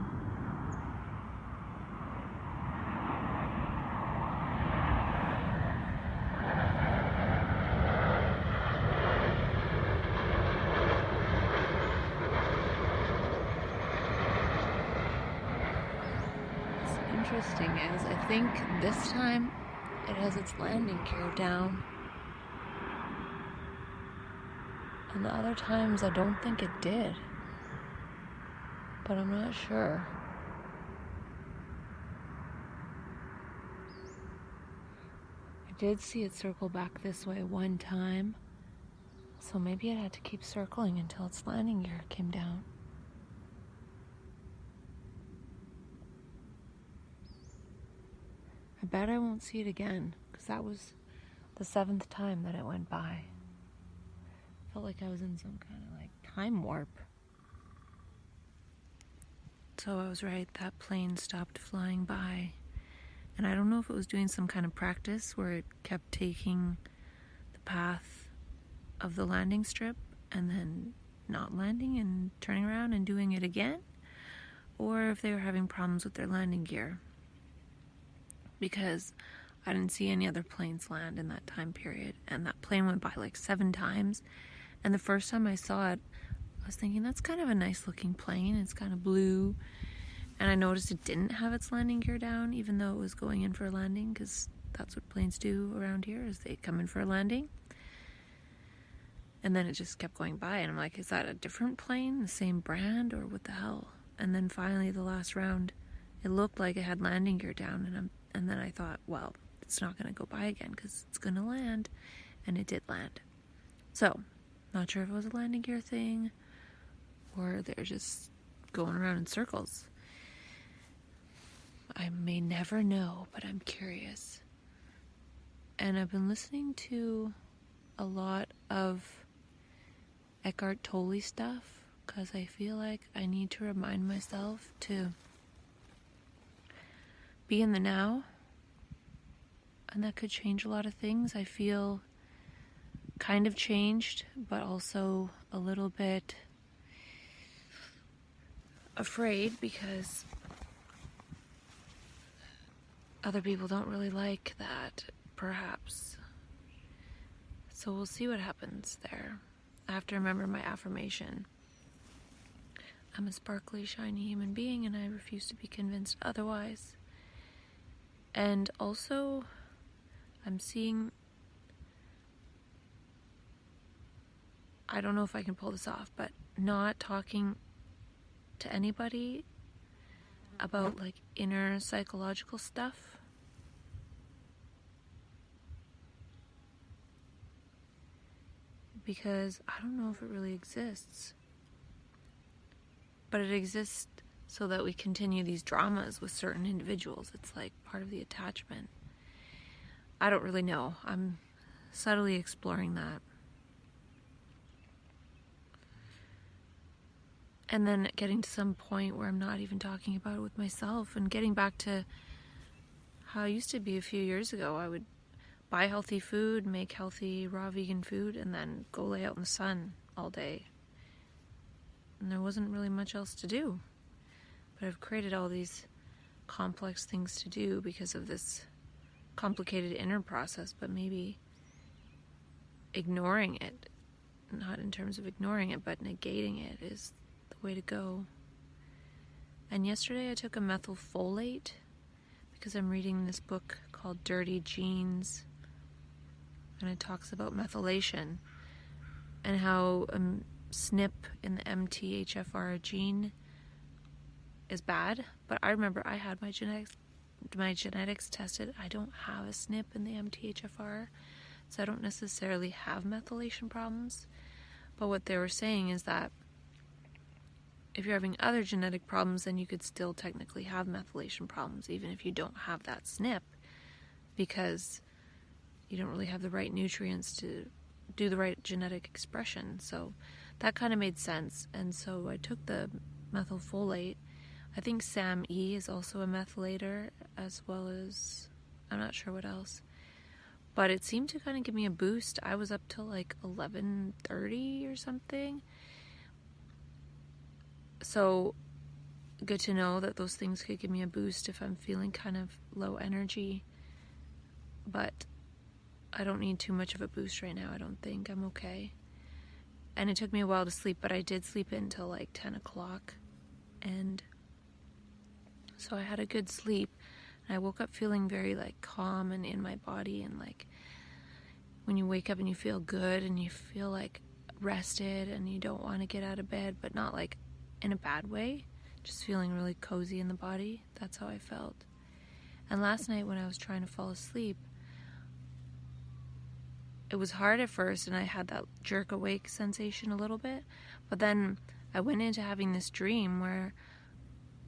What's interesting is I think this time it has its landing gear down. And the other times I don't think it did. But I'm not sure. did see it circle back this way one time, so maybe it had to keep circling until its landing gear came down. I bet I won't see it again, because that was the 7th time that it went by. Felt like I was in some kind of like time warp. So I was right, that plane stopped flying by. And I don't know if it was doing some kind of practice where it kept taking the path of the landing strip and then not landing and turning around and doing it again, or if they were having problems with their landing gear. Because I didn't see any other planes land in that time period, and that plane went by like 7 times. And the first time I saw it, I was thinking, that's kind of a nice looking plane. It's kind of blue. And I noticed it didn't have its landing gear down, even though it was going in for a landing, because that's what planes do around here, is they come in for a landing. And then it just kept going by, and I'm like, is that a different plane, the same brand, or what the hell? And then finally, the last round, it looked like it had landing gear down, and then I thought, well, it's not going to go by again, because it's going to land, and it did land. So, not sure if it was a landing gear thing, or they're just going around in circles. I may never know, but I'm curious. And I've been listening to a lot of Eckhart Tolle stuff, because I feel like I need to remind myself to be in the now, and that could change a lot of things. I feel kind of changed, but also a little bit afraid, because other people don't really like that, perhaps. So we'll see what happens there. I have to remember my affirmation. I'm a sparkly, shiny human being, and I refuse to be convinced otherwise. And also, I'm seeing, I don't know if I can pull this off, but not talking to anybody about like inner psychological stuff. Because I don't know if it really exists. But it exists so that we continue these dramas with certain individuals. It's like part of the attachment. I don't really know. I'm subtly exploring that. And then getting to some point where I'm not even talking about it with myself, and getting back to how I used to be a few years ago. I would buy healthy food, make healthy raw vegan food, and then go lay out in the sun all day. And there wasn't really much else to do. But I've created all these complex things to do because of this complicated inner process, but maybe ignoring it, not in terms of ignoring it, but negating it, is the way to go. And yesterday I took a methylfolate because I'm reading this book called Dirty Genes, and it talks about methylation and how a SNP in the MTHFR gene is bad. But I remember I had my genetics tested. I don't have a SNP in the MTHFR, so I don't necessarily have methylation problems. But what they were saying is that if you're having other genetic problems, then you could still technically have methylation problems, even if you don't have that SNP, because you don't really have the right nutrients to do the right genetic expression. So that kind of made sense. And so I took the methylfolate. I think SAMe is also a methylator, as well as, I'm not sure what else. But it seemed to kind of give me a boost. I was up till like 11:30 or something. So good to know that those things could give me a boost if I'm feeling kind of low energy. But I don't need too much of a boost right now, I don't think. I'm okay. And it took me a while to sleep, but I did sleep until like 10 o'clock. And so I had a good sleep. And I woke up feeling very like calm and in my body. And like when you wake up and you feel good and you feel like rested and you don't want to get out of bed, but not like in a bad way, just feeling really cozy in the body. That's how I felt. And last night when I was trying to fall asleep, it was hard at first, and I had that jerk awake sensation a little bit, but then I went into having this dream where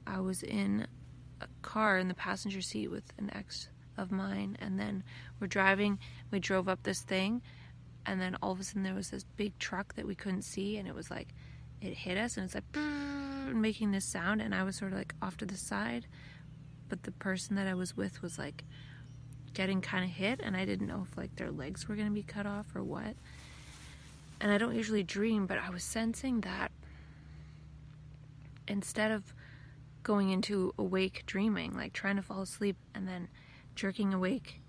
I was in a car in the passenger seat with an ex of mine, and then we drove up this thing, and then all of a sudden there was this big truck that we couldn't see, and it was like, it hit us, and it's like making this sound, and I was sort of like off to the side, but the person that I was with was like getting kind of hit, and I didn't know if like their legs were going to be cut off or what. And I don't usually dream, but I was sensing that instead of going into awake dreaming, like trying to fall asleep and then jerking awake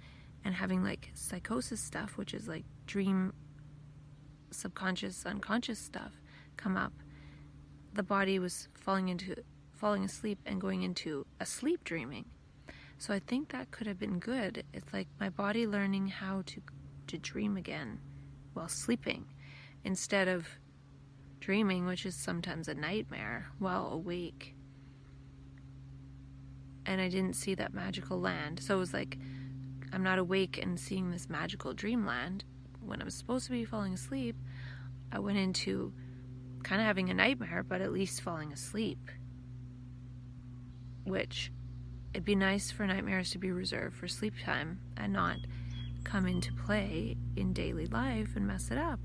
and having like psychosis stuff, which is like dream subconscious, unconscious stuff come up, the body was falling asleep and going into a sleep dreaming. So I think that could have been good. It's like my body learning how to dream again while sleeping, instead of dreaming, which is sometimes a nightmare, while awake. And I didn't see that magical land. So it was like, I'm not awake and seeing this magical dreamland. When I was supposed to be falling asleep, I went into kind of having a nightmare, but at least falling asleep. Which, it'd be nice for nightmares to be reserved for sleep time and not come into play in daily life and mess it up.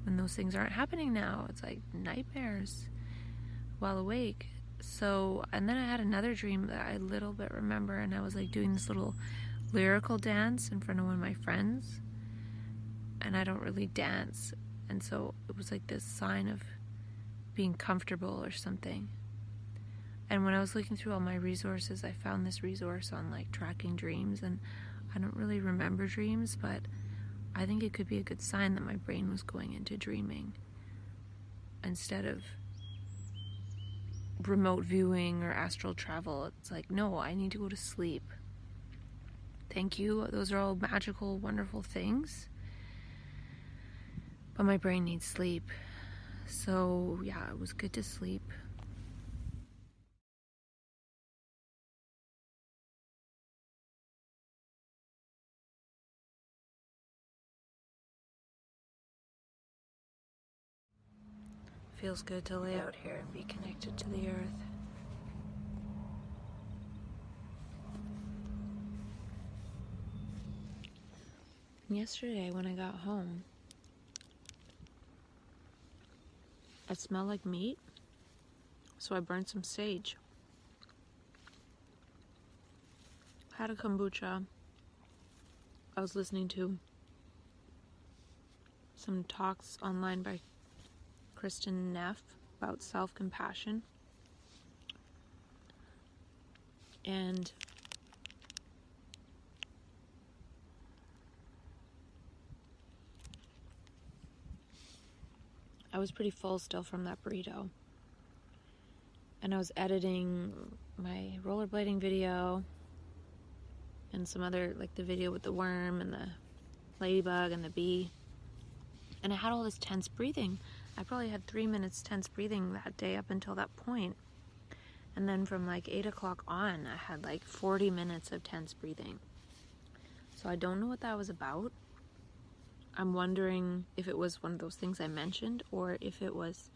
When those things aren't happening now, it's like nightmares while awake. So, and then I had another dream that I a little bit remember, and I was like doing this little lyrical dance in front of one of my friends, and I don't really dance, and so it was like this sign of being comfortable or something. And when I was looking through all my resources, I found this resource on like tracking dreams, and I don't really remember dreams, but I think it could be a good sign that my brain was going into dreaming instead of remote viewing or astral travel. It's like, no, I need to go to sleep. Thank you. Those are all magical, wonderful things. But my brain needs sleep. So yeah, it was good to sleep. Feels good to lay out here and be connected to the earth. Yesterday when I got home, it smelled like meat, so I burned some sage. Had a kombucha. I was listening to some talks online by Kristen Neff about self-compassion, and I was pretty full still from that burrito, and I was editing my rollerblading video and some other, like the video with the worm and the ladybug and the bee, and I had all this tense breathing. I probably had 3 minutes tense breathing that day up until that point. And then from like 8 o'clock on, I had like 40 minutes of tense breathing. So I don't know what that was about. I'm wondering if it was one of those things I mentioned, or if it was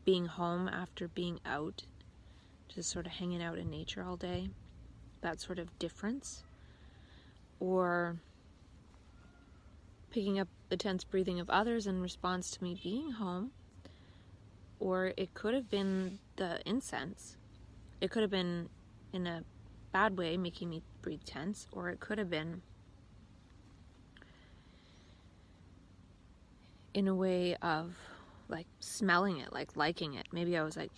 being home after being out, just sort of hanging out in nature all day, that sort of difference, or picking up the tense breathing of others in response to me being home, or it could have been the incense. It could have been in a bad way making me breathe tense, or it could have been in a way of like smelling it, like liking it. Maybe I was like,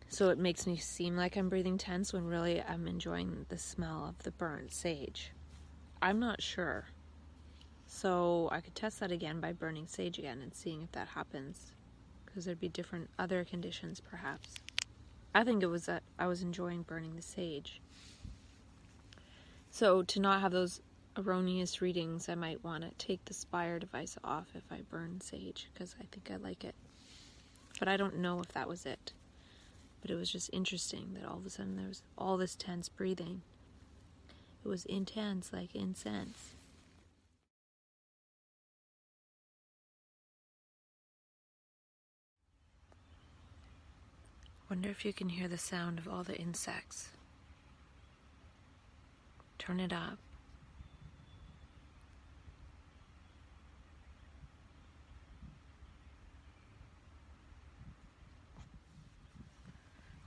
so it makes me seem like I'm breathing tense when really I'm enjoying the smell of the burnt sage. I'm not sure. So I could test that again by burning sage again and seeing if that happens, because there'd be different other conditions perhaps. I think it was that I was enjoying burning the sage. So to not have those erroneous readings, I might want to take the Spire device off if I burn sage, because I think I like it. But I don't know if that was it. But it was just interesting that all of a sudden there was all this tense breathing. It was intense, like incense. Wonder if you can hear the sound of all the insects. Turn it up.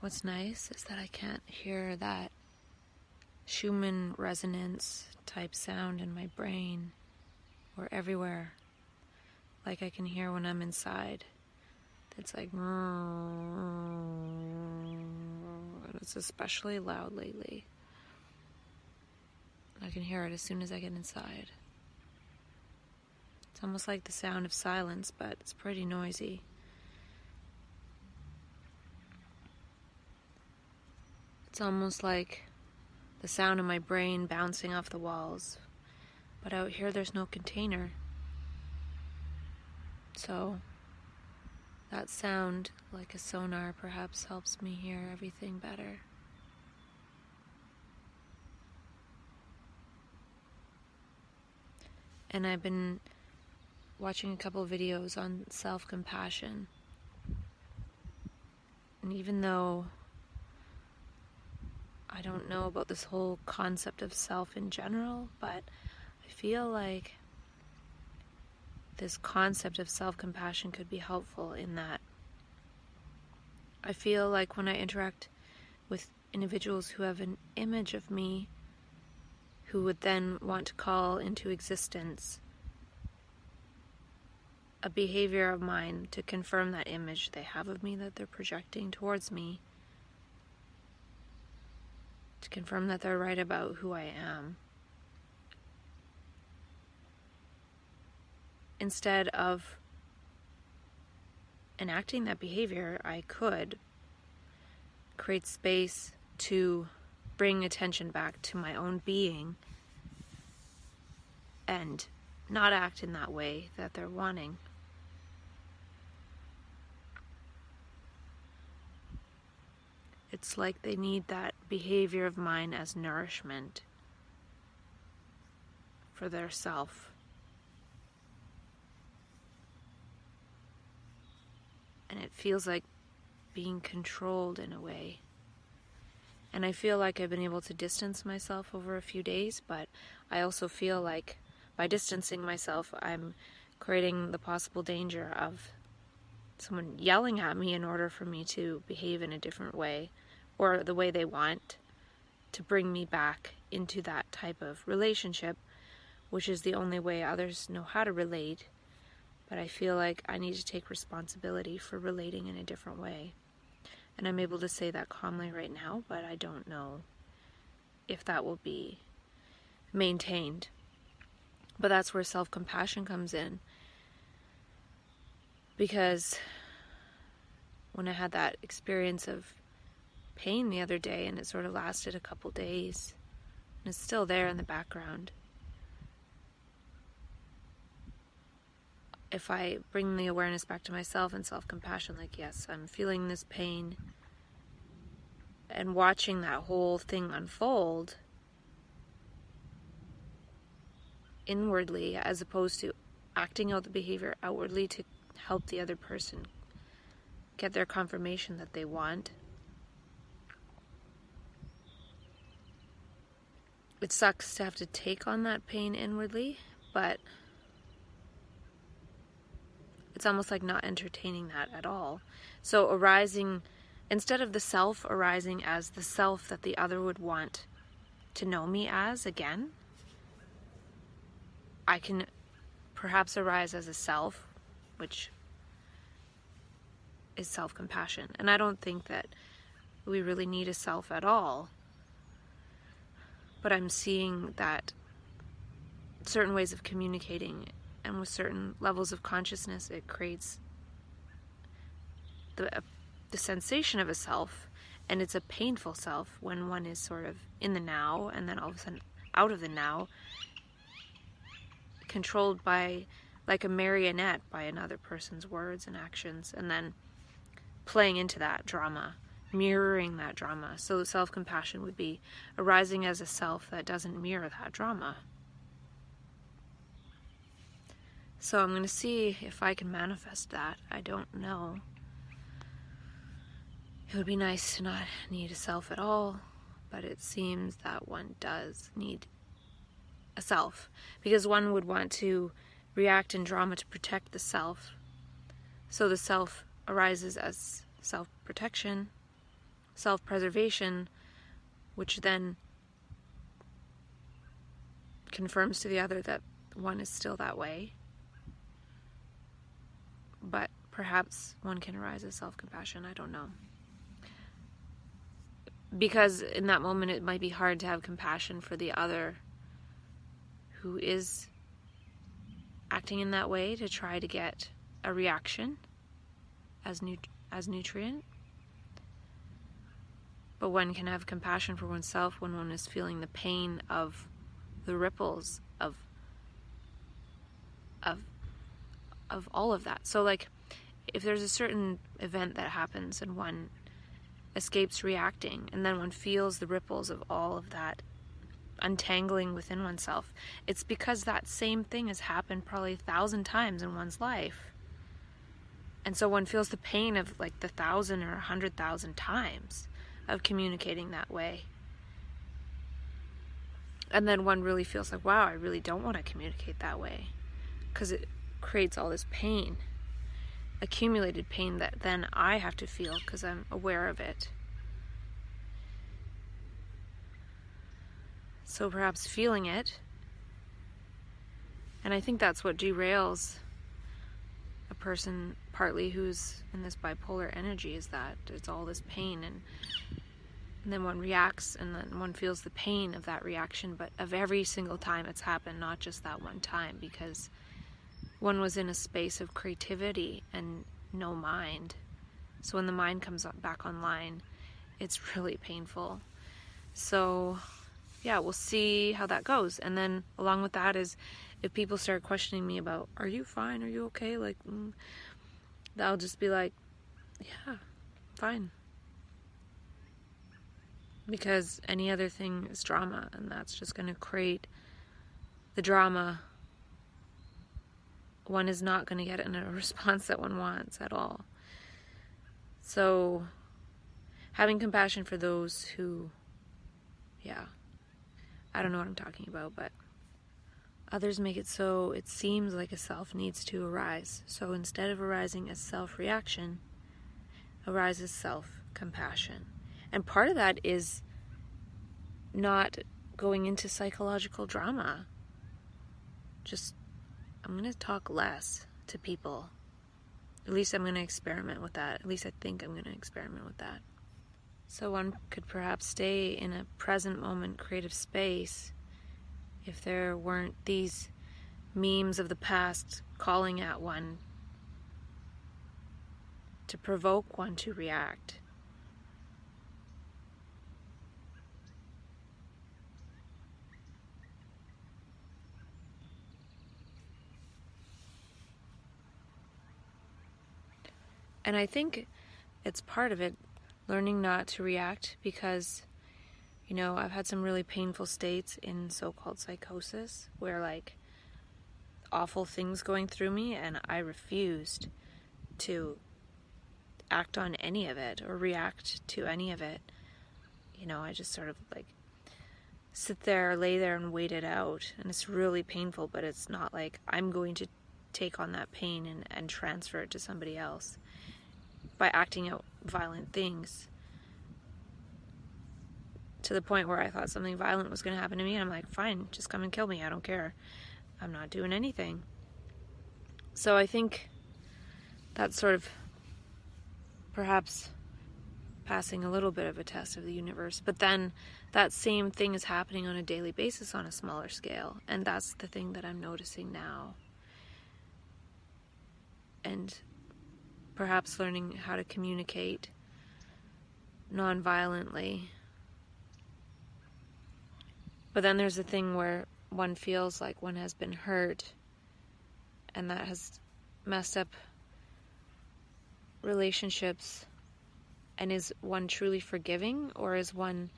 What's nice is that I can't hear that Schumann resonance type sound in my brain or everywhere like I can hear when I'm inside. It's like, and it's especially loud lately. I can hear it as soon as I get inside. It's almost like the sound of silence, but it's pretty noisy. It's almost like the sound of my brain bouncing off the walls. But out here there's no container. So that sound, like a sonar, perhaps helps me hear everything better. And I've been watching a couple of videos on self-compassion. And even though I don't know about this whole concept of self in general, but I feel like this concept of self-compassion could be helpful in that I feel like when I interact with individuals who have an image of me, who would then want to call into existence a behavior of mine to confirm that image they have of me that they're projecting towards me, to confirm that they're right about who I am. Instead of enacting that behavior, I could create space to bring attention back to my own being and not act in that way that they're wanting. It's like they need that behavior of mine as nourishment for their self. And it feels like being controlled in a way. And I feel like I've been able to distance myself over a few days, but I also feel like by distancing myself, I'm creating the possible danger of someone yelling at me in order for me to behave in a different way, or the way they want, to bring me back into that type of relationship, which is the only way others know how to relate. But I feel like I need to take responsibility for relating in a different way. And I'm able to say that calmly right now, but I don't know if that will be maintained. But that's where self-compassion comes in. Because when I had that experience of pain the other day, and it sort of lasted a couple days, and it's still there in the background, if I bring the awareness back to myself and self-compassion, like, yes, I'm feeling this pain, and watching that whole thing unfold inwardly, as opposed to acting out the behavior outwardly to help the other person get their confirmation that they want. It sucks to have to take on that pain inwardly, but it's almost like not entertaining that at all. So arising, instead of the self arising as the self that the other would want to know me as again, I can perhaps arise as a self, which is self-compassion. And I don't think that we really need a self at all. But I'm seeing that certain ways of communicating and with certain levels of consciousness, it creates the sensation of a self, and it's a painful self when one is sort of in the now and then all of a sudden out of the now, controlled by, like a marionette, by another person's words and actions, and then playing into that drama, mirroring that drama. So self-compassion would be arising as a self that doesn't mirror that drama. So I'm going to see if I can manifest that. I don't know It would be nice to not need a self at all, but it seems that one does need a self, because one would want to react in drama to protect the self. So the self arises as self-protection, self-preservation, which then confirms to the other that one is still that way. But perhaps one can arise as self-compassion, I don't know. Because in that moment it might be hard to have compassion for the other who is acting in that way to try to get a reaction as nutrient. But one can have compassion for oneself when one is feeling the pain of the ripples of all of that. So like, if there's a certain event that happens and one escapes reacting, and then one feels the ripples of all of that untangling within oneself, it's because that same thing has happened probably 1,000 times in one's life. And so one feels the pain of like the 1,000 or 100,000 times of communicating that way. And then one really feels like, wow, I really don't want to communicate that way, because it creates all this pain, accumulated pain that then I have to feel because I'm aware of it. So perhaps feeling it, and I think that's what derails a person partly who's in this bipolar energy, is that it's all this pain, and then one reacts, and then one feels the pain of that reaction, but of every single time it's happened, not just that one time, because one was in a space of creativity and no mind. So when the mind comes back online, it's really painful. So yeah, we'll see how that goes. And then along with that is, if people start questioning me about, are you fine? Are you okay? Like, I'll just be like, yeah, fine. Because any other thing is drama, and that's just going to create the drama. One is not going to get in a response that one wants at all. So having compassion for those who, I don't know what I'm talking about, but others make it so it seems like a self needs to arise. So instead of arising as self-reaction, arises self-compassion. And part of that is not going into psychological drama. Just, I'm going to talk less to people. At least I'm going to experiment with that. At least I think I'm going to experiment with that. So one could perhaps stay in a present moment creative space if there weren't these memes of the past calling at one to provoke one to react. And I think it's part of it, learning not to react, because, I've had some really painful states in so-called psychosis where, like, awful things going through me, and I refused to act on any of it or react to any of it. I just sort of, like, sit there, lay there, and wait it out. And it's really painful, but it's not like I'm going to take on that pain and transfer it to somebody else by acting out violent things, to the point where I thought something violent was going to happen to me, and I'm like, fine, just come and kill me, I don't care. I'm not doing anything. So I think that's sort of perhaps passing a little bit of a test of the universe, but then that same thing is happening on a daily basis on a smaller scale, and that's the thing that I'm noticing now. And perhaps learning how to communicate non-violently. But then there's a thing where one feels like one has been hurt, and that has messed up relationships. And is one truly forgiving, or is one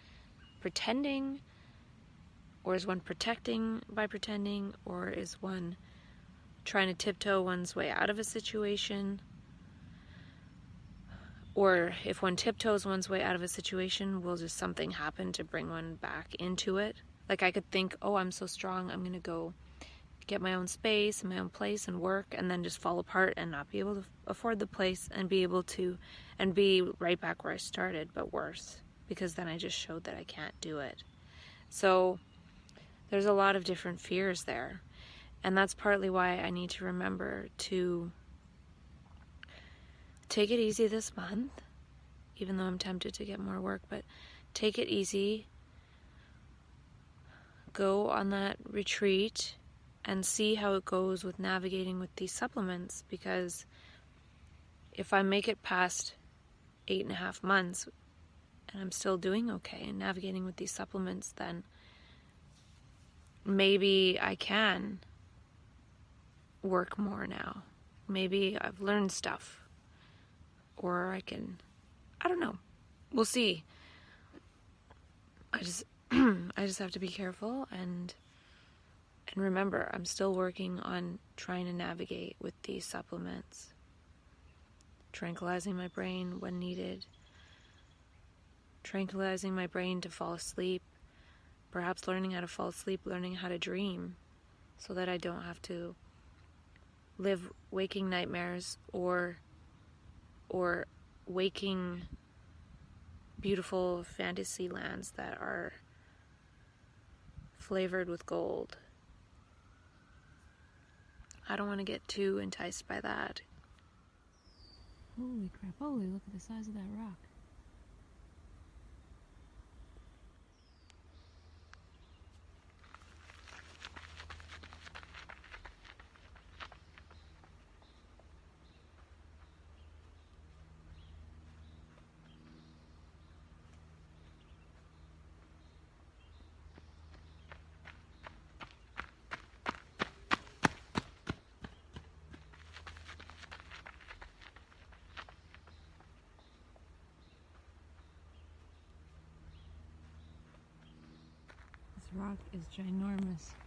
pretending, or is one protecting by pretending, or is one trying to tiptoe one's way out of a situation? or if one tiptoes one's way out of a situation, will just something happen to bring one back into it? Like I could think, oh, I'm so strong, I'm gonna go get my own space and my own place and work, and then just fall apart and not be able to afford the place and be right back where I started, but worse, because then I just showed that I can't do it. So there's a lot of different fears there, and that's partly why I need to remember to take it easy this month, even though I'm tempted to get more work, but take it easy, go on that retreat and see how it goes with navigating with these supplements, because if I make it past 8.5 months and I'm still doing okay and navigating with these supplements, then maybe I can work more now. Maybe I've learned stuff, or I don't know. We'll see. I just have to be careful and remember, I'm still working on trying to navigate with these supplements, tranquilizing my brain when needed, tranquilizing my brain to fall asleep, perhaps learning how to fall asleep, learning how to dream, so that I don't have to live waking nightmares or waking beautiful fantasy lands that are flavored with gold. I don't want to get too enticed by that. Holy crap, holy, look at the size of that rock. This rock is ginormous.